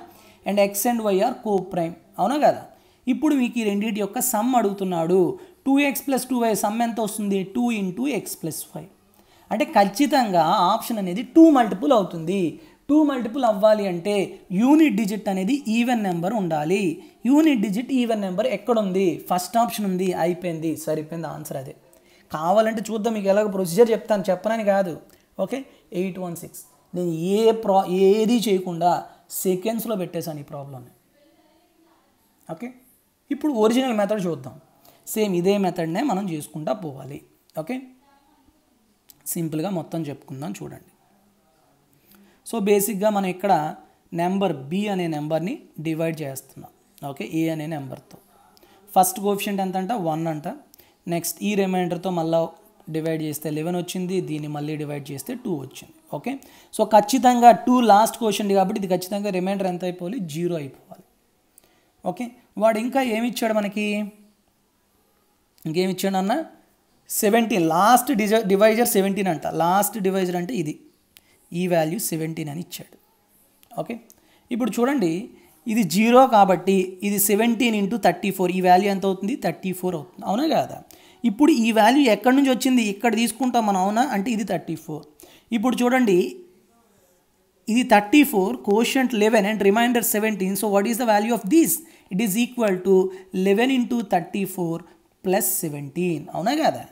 Speaker 1: And x and y are coprime, అవునా కదా? ఇప్పుడు మీకు ఈ రెండింటి యొక్క సమ్ అడుగుతున్నాడు. 2x + 2y సమ్ ఎంత వస్తుంది? 2 × x + y. అంటే ఖచ్చితంగా ఆప్షన్ అనేది 2 మల్టిపుల్ అవుతుంది. 2 మల్టిపుల్ అవ్వాలి అంటే యూనిట్ డిజిట్ అనేది ఈవెన్ నెంబర్ ఉండాలి. యూనిట్ డిజిట్ ఈవెన్ నెంబర్ ఎక్కడుంది? ఫస్ట్ ఆప్షన్ ఉంది, అయిపోయింది, సరిపోయింది, ఆన్సర్ అదే. కావాలంటే చూద్దాం, మీకు ఎలాగో ప్రొసీజర్ చెప్తాను, చెప్పనని కాదు. ఓకే, 816 నేను ఏది చేయకుండా సెకండ్స్లో పెట్టేశాను ఈ ప్రాబ్లమ్ని. ఓకే, ఇప్పుడు ఒరిజినల్ మెథడ్ చూద్దాం. సేమ్ ఇదే మెథడ్నే మనం చేసుకుంటా పోవాలి. ఓకే, సింపుల్గా మొత్తం చెప్పుకుందాం చూడండి. సో బేసిక్గా మనం ఇక్కడ నెంబర్ బి అనే నెంబర్ని డివైడ్ చేస్తున్నాం. ఓకే, ఏ అనే నెంబర్తో. ఫస్ట్ కోఎఫిషియంట్ ఎంత అంట? 1 అంట. నెక్స్ట్ ఈ రిమైండర్తో మళ్ళీ డివైడ్ చేస్తే 11 వచ్చింది, దీన్ని మళ్ళీ డివైడ్ చేస్తే 2 వచ్చింది. ఓకే, సో ఖచ్చితంగా 2 లాస్ట్ కోఎఫిషియంట్ కాబట్టి ఇది ఖచ్చితంగా రిమైండర్ ఎంత అయిపోవాలి? 0 అయిపోవాలి. ఓకే, వాడు ఇంకా ఏమి ఇచ్చాడు మనకి? ఇంకేమి ఇచ్చాడు అన్న? 17. లాస్ట్ డివైజర్ 17 అంట. లాస్ట్ డివైజర్ అంటే ఇది, ఈ వాల్యూ 17 అని ఇచ్చాడు. ఓకే, ఇప్పుడు చూడండి, ఇది 0 కాబట్టి ఇది 17 × 34, ఈ వాల్యూ ఎంత అవుతుంది? 34 అవుతుంది, అవునా కాదా? ఇప్పుడు ఈ వాల్యూ ఎక్కడి నుంచి వచ్చింది? ఇక్కడ తీసుకుంటాం మనం, అవునా? అంటే ఇది 34. ఇప్పుడు చూడండి, ఇది 34, quotient 11 and remainder 17. So what is the value of this? It is equal to 11 × 34 + 17, అవునా కదా?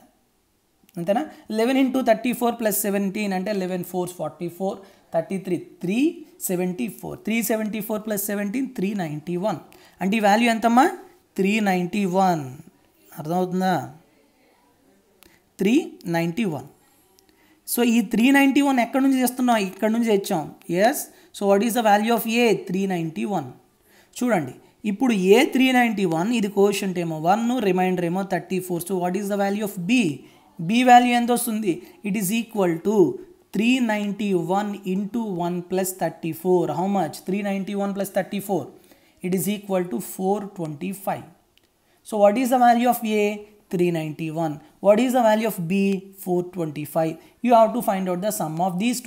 Speaker 1: అంతేనా? 11 × 34 + 17 అంటే 11 4 44, 33 374, 374 + 17 391. అంటే ఈ వాల్యూ ఎంతమ్మా? 391. అర్థమవుతుందా? 391. సో ఈ 391 ఎక్కడి నుంచి చేస్తున్నాం? ఇక్కడ నుంచి తెచ్చాం. Yes, so what is the value of a? 391. చూడండి, ఇప్పుడు ఏ 391, ఇది కోషియంట్ ఏమో 1, రిమైండర్ ఏమో 34. So what is the value of B? B value ఎంత వస్తుంది? It is equal to 391 × 1 + 34. How much? 391 + 34. It is equal to 425. So what is the value of A? 391. What is the value of B? 425. You have to find out the sum of these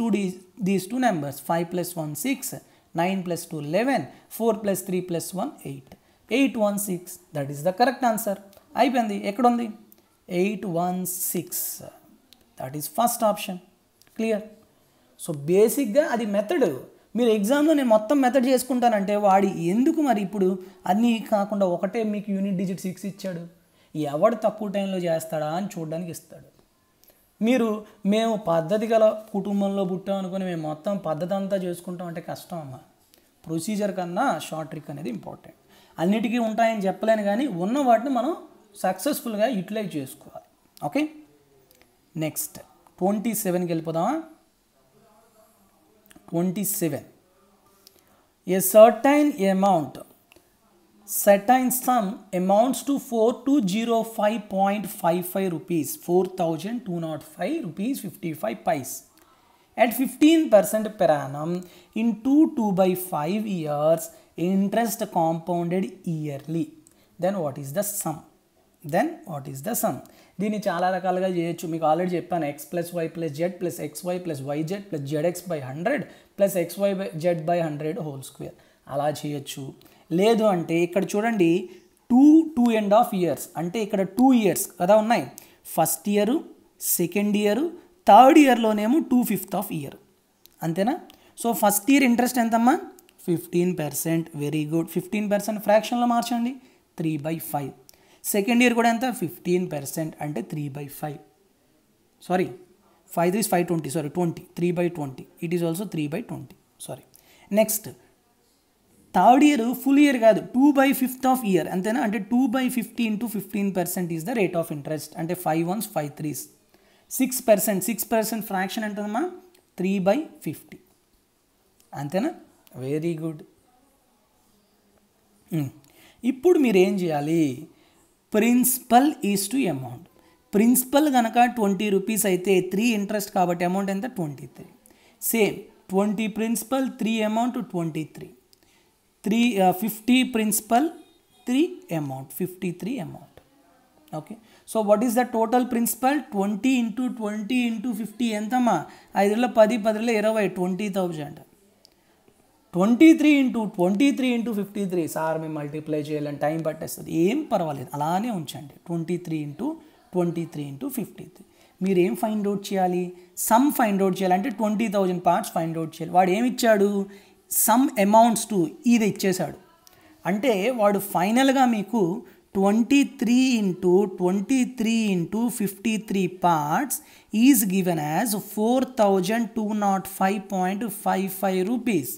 Speaker 1: two numbers. 5 + 1 6, 9 + 2 11, 4 + 3 + 1 8. 816. That is the correct answer. అయిపోయింది. ఎక్కడ ఉంది? 816. That is first option. Clear? So బేసిక్గా అది method. మీరు ఎగ్జామ్లో నేను మొత్తం method చేసుకుంటానంటే వాడి ఎందుకు మరి ఇప్పుడు అన్నీ కాకుండా ఒకటే మీకు యూనిట్ డిజిట్ 6 ఇచ్చాడు, ఎవడు తక్కువ టైంలో చేస్తాడా అని చూడడానికి ఇస్తాడు. మేము పద్ధతి గల కుటుంబంలో పుట్టాం అనుకుని మేము మొత్తం పద్ధతి అంతా చేసుకుంటాం అంటే కష్టం అమ్మ. ప్రొసీజర్ కన్నా షార్ట్ ట్రిక్ అనేది ఇంపార్టెంట్. అన్నిటికీ ఉంటాయని చెప్పలేను, కానీ ఉన్న వాటిని మనం సక్సెస్ఫుల్గా యూటిలైజ్ చేసుకోవాలి. ఓకే, నెక్స్ట్ 27కి వెళ్ళిపోదామా? 27. A certain sum amounts to 4205.55 rupees, 4205 rupees 55 paise at 15% per annum in 2/5 years, interest compounded yearly. Then what is the sum? దీన్ని చాలా రకాలుగా చేయొచ్చు. మీకు ఆల్రెడీ చెప్పాను, x + y + z + xy + yz + zx/100 + xyz/100 whole square అలా చేయొచ్చు. లేదు అంటే ఇక్కడ చూడండి, 2 2.5 years అంటే ఇక్కడ 2 years కదా ఉన్నాయి. First year, second year, third ఇయర్లోనేమో 2/5 year. అంతేనా? సో ఫస్ట్ ఇయర్ ఇంట్రెస్ట్ ఎంతమ్మా? 15%. Very good. 15% ఫ్రాక్షన్లో మార్చండి, 3/5. సెకండ్ ఇయర్ కూడా ఎంత? 15% అంటే 3/5. Sorry, 5 is 520, sorry 20, 3/20. It is also 3/20, sorry. Next third year full year కాదు, 2/5 year. అంతేనా? అంటే 2/50 into 15% is the rate of interest. అంటే 5 1s 5 3s 6%. 6% ఫ్రాక్షన్ ఎంతమ్మా? 3/50. అంతేనా? Very good. ఇప్పుడు మీరు ఏం చేయాలి? Principal is to amount. Principal కనుక 20 rupees అయితే 3 ఇంట్రెస్ట్ కాబట్టి అమౌంట్ ఎంత? 23. Same 20 principal, 3 amount 23. 50 principal, 3 amount 53 amount. Okay, so what is the total principal? 20 into 20 into 50 ఎంతమ్మా? 5 10 10 20, 20,000. 23 into 53 సార్ మేము మల్టిప్లై చేయాలని టైం పట్టేస్తుంది. ఏం పర్వాలేదు, అలానే ఉంచండి. 23 into 53. మీరు ఏం ఫైండ్ అవుట్ చేయాలి? సమ్ ఫైండ్ అవుట్ చేయాలంటే 20,000 parts ఫైండ్ అవుట్ చేయాలి. వాడు ఏమి ఇచ్చాడు? సమ్ అమౌంట్స్ టు ఇది ఇచ్చేశాడు. అంటే వాడు ఫైనల్గా మీకు 23 into 53 parts is given as 4,205.55 rupees.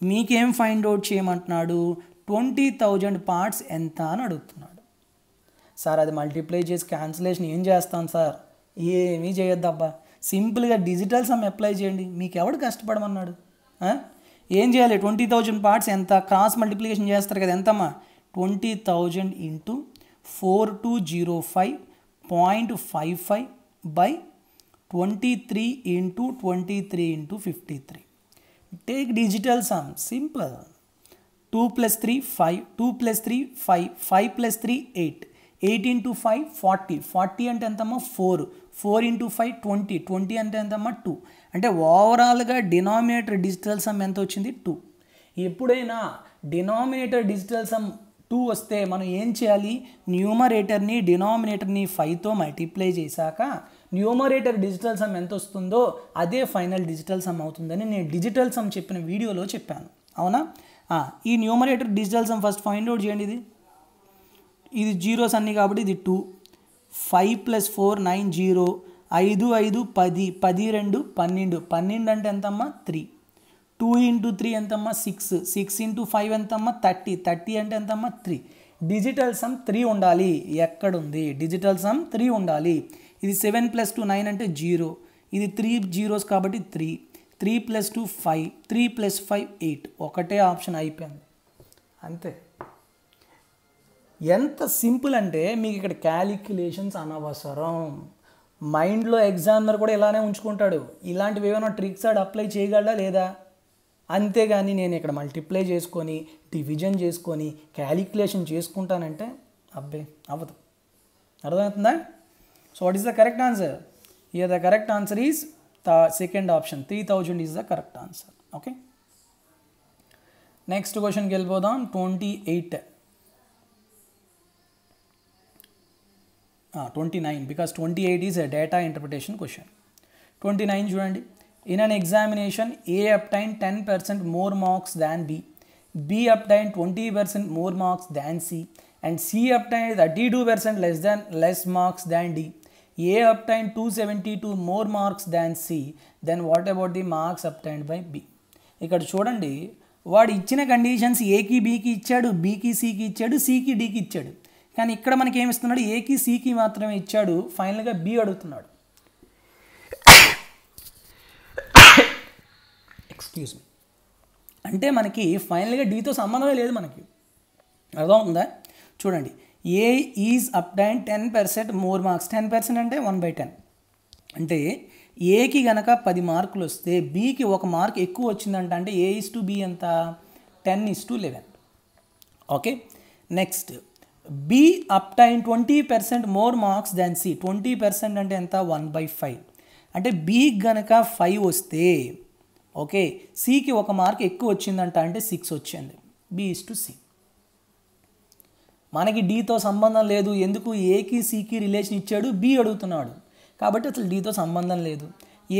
Speaker 1: మీకేం ఫైండ్ అవుట్ చేయమంటున్నాడు? 20,000 parts ఎంత అని అడుగుతున్నాడు. సార్ అది మల్టిప్లై చేసి క్యాన్సిలేషన్ ఏం చేస్తాను సార్? ఏమీ చేయొద్దబ్బా, సింపుల్గా డిజిటల్ సమ్ అప్లై చేయండి. మీకు ఎవడు కష్టపడమన్నాడు? ఏం చేయాలి? 20,000 parts ఎంత? క్రాస్ మల్టిప్లికేషన్ చేస్తారు కదా, ఎంతమ్మా? 20,000 into 4205.55 by 23 into 23 into 53. Take digital sum, simple. 2 plus 3 5, 2 plus 3 5, 5 plus 3 8, 8 into 5 40, 40 అంటే ఎంతమ్మా? 4, 4 into 5 20, 20 అంటే ఎంతమ్మా? 2. అంటే ఓవరాల్గా డినామినేటర్ డిజిటల్ సమ్ ఎంత వచ్చింది? 2. ఎప్పుడైనా డినామినేటర్ డిజిటల్ సమ్ 2 వస్తే మనం ఏం చేయాలి? న్యూమరేటర్ని డినామినేటర్ని 5తో మల్టిప్లై చేశాక న్యూమరేటర్ డిజిటల్ సమ్ ఎంత వస్తుందో అదే ఫైనల్ డిజిటల్ సమ్ అవుతుందని నేను డిజిటల్ సమ్ చెప్పిన వీడియోలో చెప్పాను, అవునా? ఈ numerator digital sum first find out చేయండి. ఇది జీరోస్ అన్నీ కాబట్టి ఇది 2. 5 + 4 9 0, 5 5 10, 10 2 12, 12 అంటే ఎంతమ్మా? 3. 2 into 3 ఎంతమ్మా? 6, 6 into 5 ఎంతమ్మా? 30, 30 అంటే ఎంతమ్మా? 3. డిజిటల్ సమ్ 3 ఉండాలి. ఎక్కడుంది? డిజిటల్ సమ్ 3 ఉండాలి. ఇది 7 + 2 9 అంటే 0, ఇది 3 zeros కాబట్టి 3, 3 + 2 5, 3 + 5 8. ఒకటే ఆప్షన్ అయిపోయింది, అంతే. ఎంత సింపుల్ అంటే మీకు ఇక్కడ క్యాలిక్యులేషన్స్ అనవసరం. మైండ్లో ఎగ్జామినర్ కూడా ఇలానే ఉంచుకుంటాడు. ఇలాంటివి ఏమైనా ట్రిక్స్ ఆడు అప్లై చేయగలడా లేదా? అంతేగాని నేను ఇక్కడ మల్టిప్లై చేసుకొని డివిజన్ చేసుకొని క్యాలిక్యులేషన్ చేసుకుంటానంటే అబ్బే అవ్వదు. అర్థమవుతుందా? So what is the correct answer? Here the correct answer is the second option. 3,000 is the correct answer. Okay, next క్వశ్చన్కి వెళ్ళిపోదాం. 28 29 because 28 is a data interpretation question. 29 చూడండి. In an examination, A obtained 10% more marks than B. B obtained 20% more marks than C. And C obtained 32% less marks than D. A obtained 272 more marks than C. Then what about the marks obtained by B? ఇక్కడ చూడండి, వాడు ఇచ్చిన conditions ఏకి బీకి ఇచ్చాడు, బీకి సికి ఇచ్చాడు, సికి డీకి ఇచ్చాడు. కానీ ఇక్కడ మనకి ఏమి ఇస్తున్నాడు? ఏకి సికి మాత్రమే ఇచ్చాడు. ఫైనల్గా బి అడుగుతున్నాడు. Excuse me. అంటే మనకి ఫైనల్గా డీతో సంబంధమే లేదు మనకి. అర్థమవుతుందా? చూడండి, ఏ ఈజ్ అప్టైన్ 10% మోర్ మార్క్స్. 10% అంటే 1/10. అంటే ఏకి గనక 10 మార్కులు వస్తే బీకి 1 మార్క్ ఎక్కువ వచ్చిందంట. అంటే A/B ఎంత? 10:11. Okay, next B obtain 20% more marks than C. 20% అంటే ఎంత? 1/5. అంటే బీకి గనక 5 వస్తే ఓకే, సికి 1 మార్క్ ఎక్కువ వచ్చిందంట. అంటే 6 వచ్చింది. B/C. మనకి డీతో సంబంధం లేదు. ఎందుకు? ఏకి సికి రిలేషన్ ఇచ్చాడు, బి అడుగుతున్నాడు కాబట్టి అసలు డీతో సంబంధం లేదు.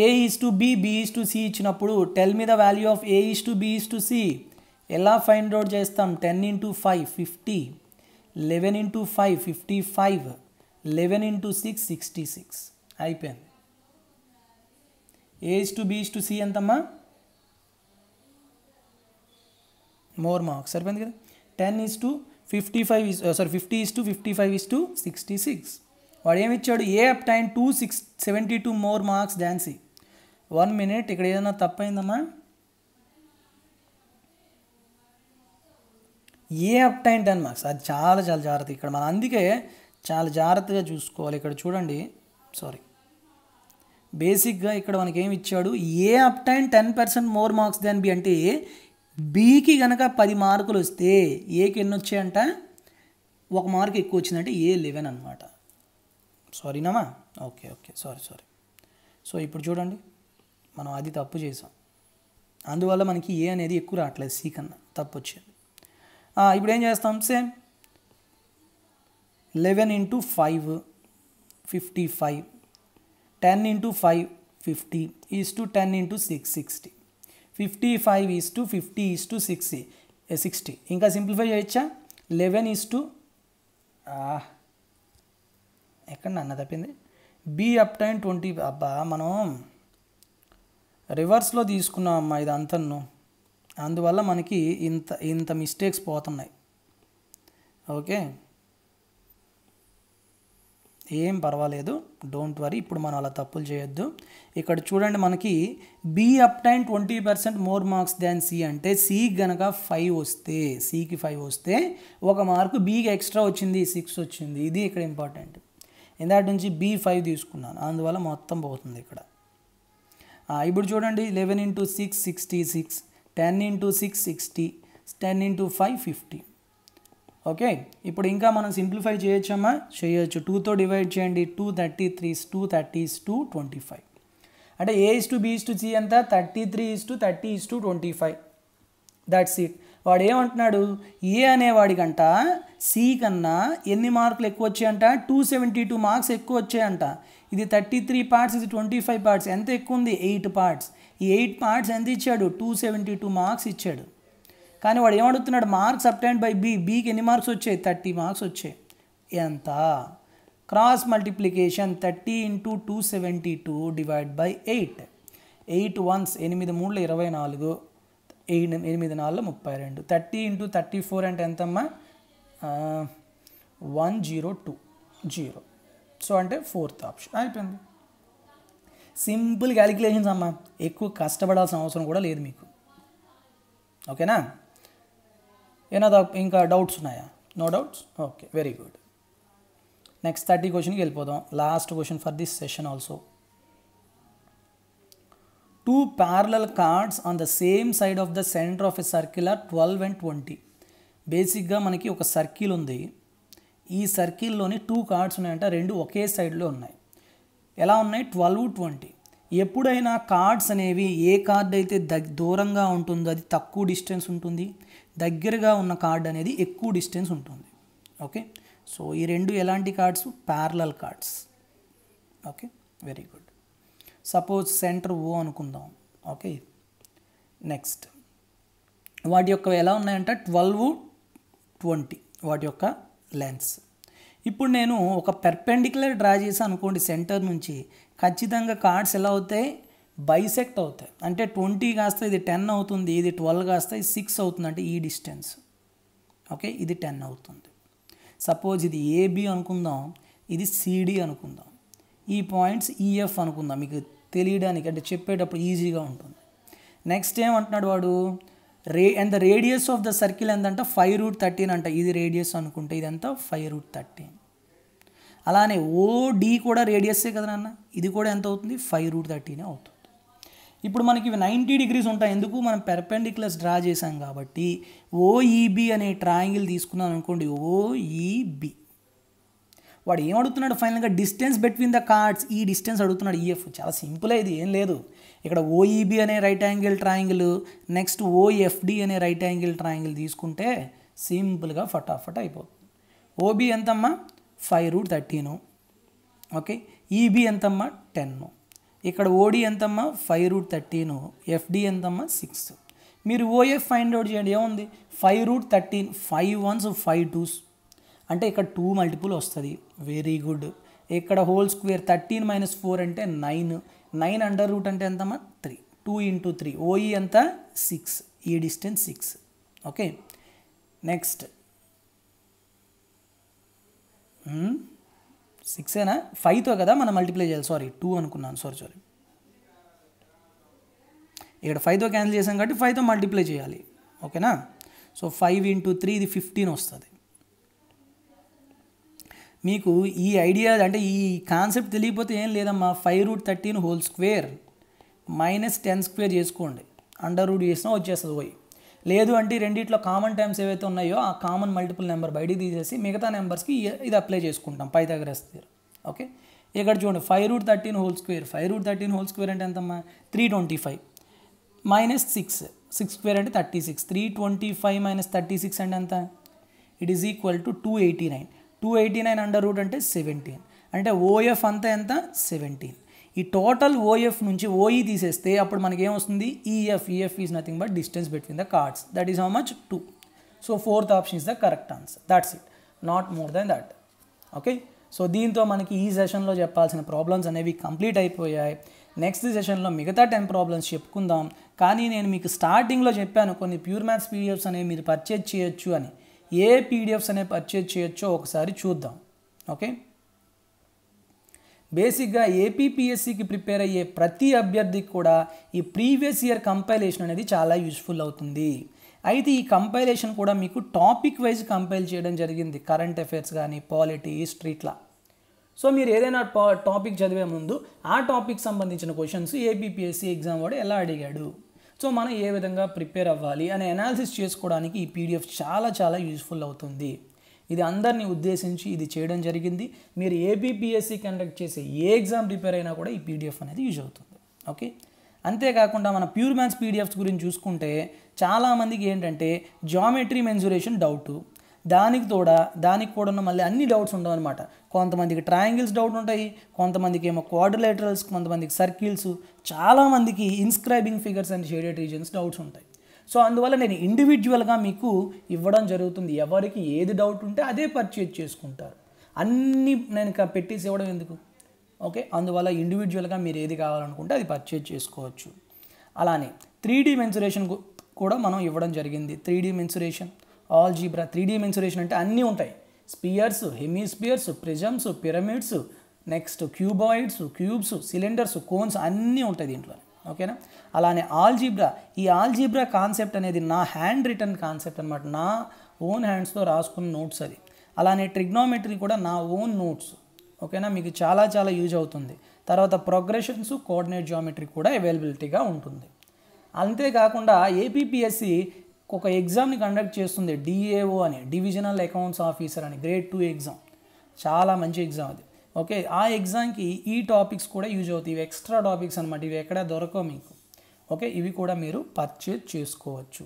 Speaker 1: A is to b, b is to c ఇచ్చినప్పుడు tell me the value of a is to b is to c. ఎలా ఫైండ్ అవుట్ చేస్తాం? 10 × 5 50, 11 × 5 55, 11 × 6 66. అయిపోయింది. A is to b is to c ఎంతమ్మా? More marks. సరిపోయింది కదా. 10 is to 55 50 is to 55 is to 66. వాడు ఏమి ఇచ్చాడు? A obtain 272 more marks than c. 1 minute. ఇక్కడ ఏదైనా తప్పైందమ్మా? ఏ అబ్టైన్ 10 మార్క్స్. అది చాలా చాలా జాగ్రత్త ఇక్కడ మనం, అందుకే చాలా జాగ్రత్తగా చూసుకోవాలి. ఇక్కడ చూడండి, బేసిక్గా ఇక్కడ మనకి ఏమి ఇచ్చాడు? A obtain 10% more marks than b అంటే బీకి కనుక 10 మార్కులు వస్తే ఏకి ఎన్ని వచ్చాయంట? 1 మార్క్ ఎక్కువ వచ్చిందంటే ఏ 11 అనమాట. సారీనామా? Okay sorry. సో ఇప్పుడు చూడండి, మనం అది తప్పు చేసాం, అందువల్ల మనకి ఏ అనేది ఎక్కువ రావట్లేదు, సి కన్నా తప్పు వచ్చింది. ఇప్పుడు ఏం చేస్తాం? Same 11 × 5 55, 10 × 5 50 is to 10 × 6 60, 55 is to 50 is to 60. ఇంకా సింప్లిఫై చేయొచ్చా? 11 ఈజ్ టు ఎక్కడ అన్న తప్పింది? B obtain 20. అబ్బా మనం రివర్స్లో తీసుకున్నాం అమ్మా ఇది అంతను, అందువల్ల మనకి ఇంత మిస్టేక్స్ పోతున్నాయి. ఓకే, ఏం పర్వాలేదు, డోంట్ వరీ. ఇప్పుడు మనం అలా తప్పులు చేయొద్దు. ఇక్కడ చూడండి, మనకి B obtain 20% more marks than C అంటే సి గనక 5 వస్తే, సికి 5 వస్తే 1 మార్కు బీకి ఎక్స్ట్రా వచ్చింది, 6 వచ్చింది. ఇది ఇక్కడ ఇంపార్టెంట్. ఇందాటి నుంచి బి 5 తీసుకున్నాను, అందువల్ల మొత్తం పోతుంది ఇక్కడ. ఇప్పుడు చూడండి, 11 × 6 66, 10 × 6 60, 10 × 5 50. ఓకే, ఇప్పుడు ఇంకా మనం సింప్లిఫై చేయొచ్చమ్మా? చేయొచ్చు. 2తో డివైడ్ చేయండి. 2 33, 2 30 is to 25. అంటే a is to b is to c ఎంత? 33 is to 30 is to 25. That's it. వాడు ఏమంటున్నాడు? ఏ అనేవాడికంట సి కన్నా ఎన్ని మార్కులు ఎక్కువ వచ్చాయంట? 272 మార్క్స్ ఎక్కువ వచ్చాయంట. ఇది 33 పార్ట్స్, ఇది 25 పార్ట్స్. ఎంత ఎక్కువ ఉంది? 8 పార్ట్స్. ఈ 8 పార్ట్స్ ఎంత ఇచ్చాడు? 272 మార్క్స్ ఇచ్చాడు. కానీ వాడు ఏమడుగుతున్నాడు? Marks obtained by b. బీకి ఎన్ని మార్క్స్ వచ్చాయి? 30 మార్క్స్ వచ్చాయి. ఎంత? Cross multiplication 30 × 272 divide by 8. 8 1s 8 3 24, 8 4 32. 30 × 34 అంటే ఎంతమ్మా? 1020. సో అంటే 4th ఆప్షన్. అయిపోయింది. సింపుల్ క్యాలిక్యులేషన్స్ అమ్మా, ఎక్కువ కష్టపడాల్సిన అవసరం కూడా లేదు మీకు. ఓకేనా? ఏనా ఇంకా డౌట్స్ ఉన్నాయా? No doubts? Okay, very good. Next 30 క్వశ్చన్కి వెళ్ళిపోదాం. Last question for this session also. 2 parallel cards on the same side of the center of a circle are 12 and 20. బేసిక్గా మనకి ఒక సర్కిల్ ఉంది. ఈ సర్కిల్లోని 2 కార్డ్స్ ఉన్నాయంట, 2 ఒకే సైడ్లో ఉన్నాయి. ఎలా ఉన్నాయి? 12 20. ఎప్పుడైనా కార్డ్స్ అనేవి ఏ కార్డ్ అయితే దూరంగా ఉంటుందో అది తక్కువ డిస్టెన్స్ ఉంటుంది, దగ్గరగా ఉన్న కార్డ్ అనేది ఎక్కువ డిస్టెన్స్ ఉంటుంది. ఓకే, సో ఈ 2 ఎలాంటి chords? Parallel chords. Okay, very good. Suppose centre O అనుకుందాం. ఓకే, నెక్స్ట్ వాటి యొక్క ఎలా ఉన్నాయంటే 12 20 వాటి యొక్క లెన్స్. ఇప్పుడు నేను ఒక పెర్పెండిక్యులర్ డ్రా చేసి అనుకోండి సెంటర్ నుంచి, ఖచ్చితంగా కార్డ్స్ ఎలా అవుతాయి? బైసెక్ట్ అవుతాయి. అంటే 20 కాస్త ఇది 10 అవుతుంది, ఇది 12 కాస్త ఇది 6 అవుతుంది, అంటే ఈ డిస్టెన్స్. ఓకే, ఇది 10 అవుతుంది. సపోజ్ ఇది ఏబి అనుకుందాం, ఇది సిడి అనుకుందాం, ఈ పాయింట్స్ ఈఎఫ్ అనుకుందాం, మీకు తెలియడానికి అంటే చెప్పేటప్పుడు ఈజీగా ఉంటుంది. నెక్స్ట్ ఏమంటున్నాడు వాడు? And the radius of the circle ఎంతంటే 5√13 అంట. ఇది రేడియస్ అనుకుంటే ఇదంతా 5√13. అలానే ఓడి కూడా రేడియస్సే కదా నాన్న, ఇది కూడా ఎంత అవుతుంది? 5√13 అవుతుంది. ఇప్పుడు మనకి ఇవి 90 degrees ఉంటాయి. ఎందుకు? మనం పెర్పెండిక్యులర్స్ డ్రా చేసాం కాబట్టి. ఓఈబి అనే ట్రయాంగిల్ తీసుకున్నాం అనుకోండి, ఓఈబి. వాడు ఏమడుగుతున్నాడు ఫైనల్గా? Distance between the cards. ఈ డిస్టెన్స్ అడుగుతున్నాడు, ఈఎఫ్. చాలా సింపుల్, ఇది ఏం లేదు. ఇక్కడ ఓఈబి అనే రైట్ యాంగిల్ ట్రయాంగిల్, నెక్స్ట్ ఓఎఫ్డి అనే రైట్ యాంగిల్ ట్రయాంగిల్ తీసుకుంటే సింపుల్గా ఫటాఫట్ అయిపోతుంది. ఓబీ ఎంతమ్మా 5√13. ఓకే, ఈబీ ఎంతమ్మా 10. ఇక్కడ ఓడి ఎంతమ్మా 5√13. ఎఫ్డి ఎంతమ్మా 6. మీరు ఓఎఫ్ ఫైండ్ అవుట్ చేయండి. ఏముంది 5√13, 5 1s 5 2s అంటే ఇక్కడ 2 మల్టిపుల్ వస్తుంది. Very good. ఇక్కడ హోల్ స్క్వేర్ 13 - 4 అంటే 9. 9 అండర్ రూట్ అంటే ఎంతమ్మా 3. 2 × 3. ఓఈ ఎంత 6. ఈ డిస్టెన్స్ 6. ఓకే, నెక్స్ట్ 6ఏనా 5తో కదా మనం మల్టిప్లై చేయాలి. సారీ 2 అనుకున్నాను. సారీ ఇక్కడ 5తో క్యాన్సిల్ చేసాం కాబట్టి 5తో మల్టిప్లై చేయాలి. ఓకేనా. సో 5 × 3 ఇది 15 వస్తుంది. మీకు ఈ ఐడియా అంటే ఈ కాన్సెప్ట్ తెలియకపోతే ఏం లేదమ్మా, 5√13 హోల్ స్క్వేర్ -10² చేసుకోండి. అండర్ రూట్ చేసినా వచ్చేస్తుంది పోయి. లేదు అంటే రెండిట్లో కామన్ టైమ్స్ ఏవైతే ఉన్నాయో ఆ కామన్ మల్టిపుల్ నెంబర్ బయటికి తీసేసి మిగతా నెంబర్స్కి ఇది అప్లై చేసుకుంటాం పైథాగరస్ థియరం. ఓకే, ఇక్కడ చూడండి 5√13 హోల్ స్క్వేర్. 5√13 హోల్ స్క్వేర్ అంటే ఎంతమ్మా 325 -6. 6² అంటే 36. 325 - 36 అంటే ఎంత? It is equal to 289. 289 under root అంటే 17. అంటే ఓఎఫ్ అంతా ఎంత 17. ఈ టోటల్ ఓఎఫ్ నుంచి ఓఈ తీసేస్తే అప్పుడు మనకి ఏమొస్తుంది EF. EF is nothing but distance between the cards. That is how much 2. So 4th option is the correct answer. That's it, not more than that. Okay, so దీంతో మనకి ఈ సెషన్లో చెప్పాల్సిన ప్రాబ్లమ్స్ అనేవి కంప్లీట్ అయిపోయాయి. నెక్స్ట్ సెషన్లో మిగతా 10 problems చెప్పుకుందాం. కానీ నేను మీకు స్టార్టింగ్లో చెప్పాను కొన్ని ప్యూర్ మ్యాథ్స్ పీడిఎఫ్స్ అనేవి మీరు పర్చేజ్ చేయొచ్చు అని. ఏ పీడిఎఫ్స్ అనేవి పర్చేజ్ చేయొచ్చో ఒకసారి చూద్దాం. ఓకే, బేసిక్గా ఏపీపీఎస్సికి ప్రిపేర్ అయ్యే ప్రతి అభ్యర్థికి కూడా ఈ ప్రీవియస్ ఇయర్ కంపైలేషన్ అనేది చాలా యూస్ఫుల్ అవుతుంది. అయితే ఈ కంపైలేషన్ కూడా మీకు టాపిక్ వైజ్ కంపైల్ చేయడం జరిగింది. కరెంట్ అఫైర్స్ కానీ పాలిటీ, హిస్టరీ ఇట్లా. సో మీరు ఏదైనా టాపిక్ చదివే ముందు ఆ టాపిక్ సంబంధించిన క్వశ్చన్స్ ఏపీపీఎస్సి ఎగ్జామ్ వాడు ఎలా అడిగాడు, సో మనం ఏ విధంగా ప్రిపేర్ అవ్వాలి అనే అనాలిసిస్ చేసుకోవడానికి ఈ పీడిఎఫ్ చాలా చాలా యూస్ఫుల్ అవుతుంది. ఇది అందరినీ ఉద్దేశించి ఇది చేయడం జరిగింది. మీరు ఏపీపీఎస్సి కండక్ట్ చేసే ఏ ఎగ్జామ్ ప్రిపేర్ అయినా కూడా ఈ పీడిఎఫ్ అనేది యూజ్ అవుతుంది. ఓకే, అంతేకాకుండా మన ప్యూర్ మ్యాథ్స్ పీడిఎఫ్స్ గురించి చూసుకుంటే చాలామందికి ఏంటంటే జామెట్రీ మెన్సురేషన్ డౌటు, దానికి కూడా మళ్ళీ అన్ని డౌట్స్ ఉండవు అనమాట. కొంతమందికి ట్రయాంగిల్స్ డౌట్ ఉంటాయి, కొంతమందికి ఏమో క్వాడ్రిలేటరల్స్, కొంతమందికి సర్కిల్స్, చాలామందికి inscribing figures and shaded regions doubts ఉంటాయి. సో అందువల్ల నేను ఇండివిజువల్గా మీకు ఇవ్వడం జరుగుతుంది. ఎవరికి ఏది డౌట్ ఉంటే అదే పర్చేజ్ చేసుకుంటారు. అన్నీ నేను పెట్టేసి ఇవ్వడం ఎందుకు? ఓకే, అందువల్ల ఇండివిజువల్గా మీరు ఏది కావాలనుకుంటే అది పర్చేజ్ చేసుకోవచ్చు. అలానే 3D మెన్సురేషన్ కూడా మనం ఇవ్వడం జరిగింది. 3D mensuration, algebra. 3D mensuration అంటే అన్నీ ఉంటాయి. Spheres, hemispheres, prisms, pyramids, next cuboids, cubes, cylinders, cones అన్నీ ఉంటాయి దీంట్లో. ఓకేనా. అలానే ఆల్జీబ్రా. ఈ ఆల్జీబ్రా కాన్సెప్ట్ అనేది నా హ్యాండ్ రిటర్న్ కాన్సెప్ట్ అనమాట. నా ఓన్ హ్యాండ్స్తో రాసుకున్న నోట్స్ అది. అలానే ట్రిగ్నోమెట్రీ కూడా నా ఓన్ నోట్స్. ఓకేనా, మీకు చాలా చాలా యూజ్ అవుతుంది. తర్వాత ప్రోగ్రెషన్స్, కోఆర్డినేట్ జియోమెట్రీ కూడా అవైలబిలిటీగా ఉంటుంది. అంతేకాకుండా ఏపీపీఎస్సి ఒక ఎగ్జామ్ని కండక్ట్ చేస్తుంది, డిఏఓ అని, డివిజనల్ అకౌంట్స్ ఆఫీసర్ అని, గ్రేడ్ 2 ఎగ్జామ్. చాలా మంచి ఎగ్జామ్ అది. ఓకే, ఆ ఎగ్జామ్కి ఈ టాపిక్స్ కూడా యూజ్ అవుతాయి. ఇవి ఎక్స్ట్రా టాపిక్స్ అనమాట, ఇవి ఎక్కడ దొరకవు మీకు. ఓకే, ఇవి కూడా మీరు పర్చేజ్ చేసుకోవచ్చు.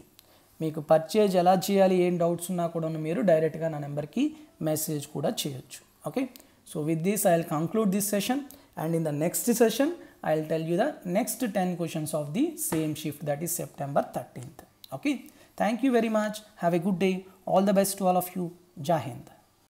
Speaker 1: మీకు పర్చేజ్ ఎలా చేయాలి, ఏం డౌట్స్ ఉన్నా కూడా మీరు డైరెక్ట్గా నా నెంబర్కి మెసేజ్ కూడా చేయొచ్చు. Okay, so with this I will conclude this session, and in the next session I will tell you the next 10 questions of the same shift, that is September 13th. Okay, thank you very much. Have a good day. All the best to all of you. Jai Hind.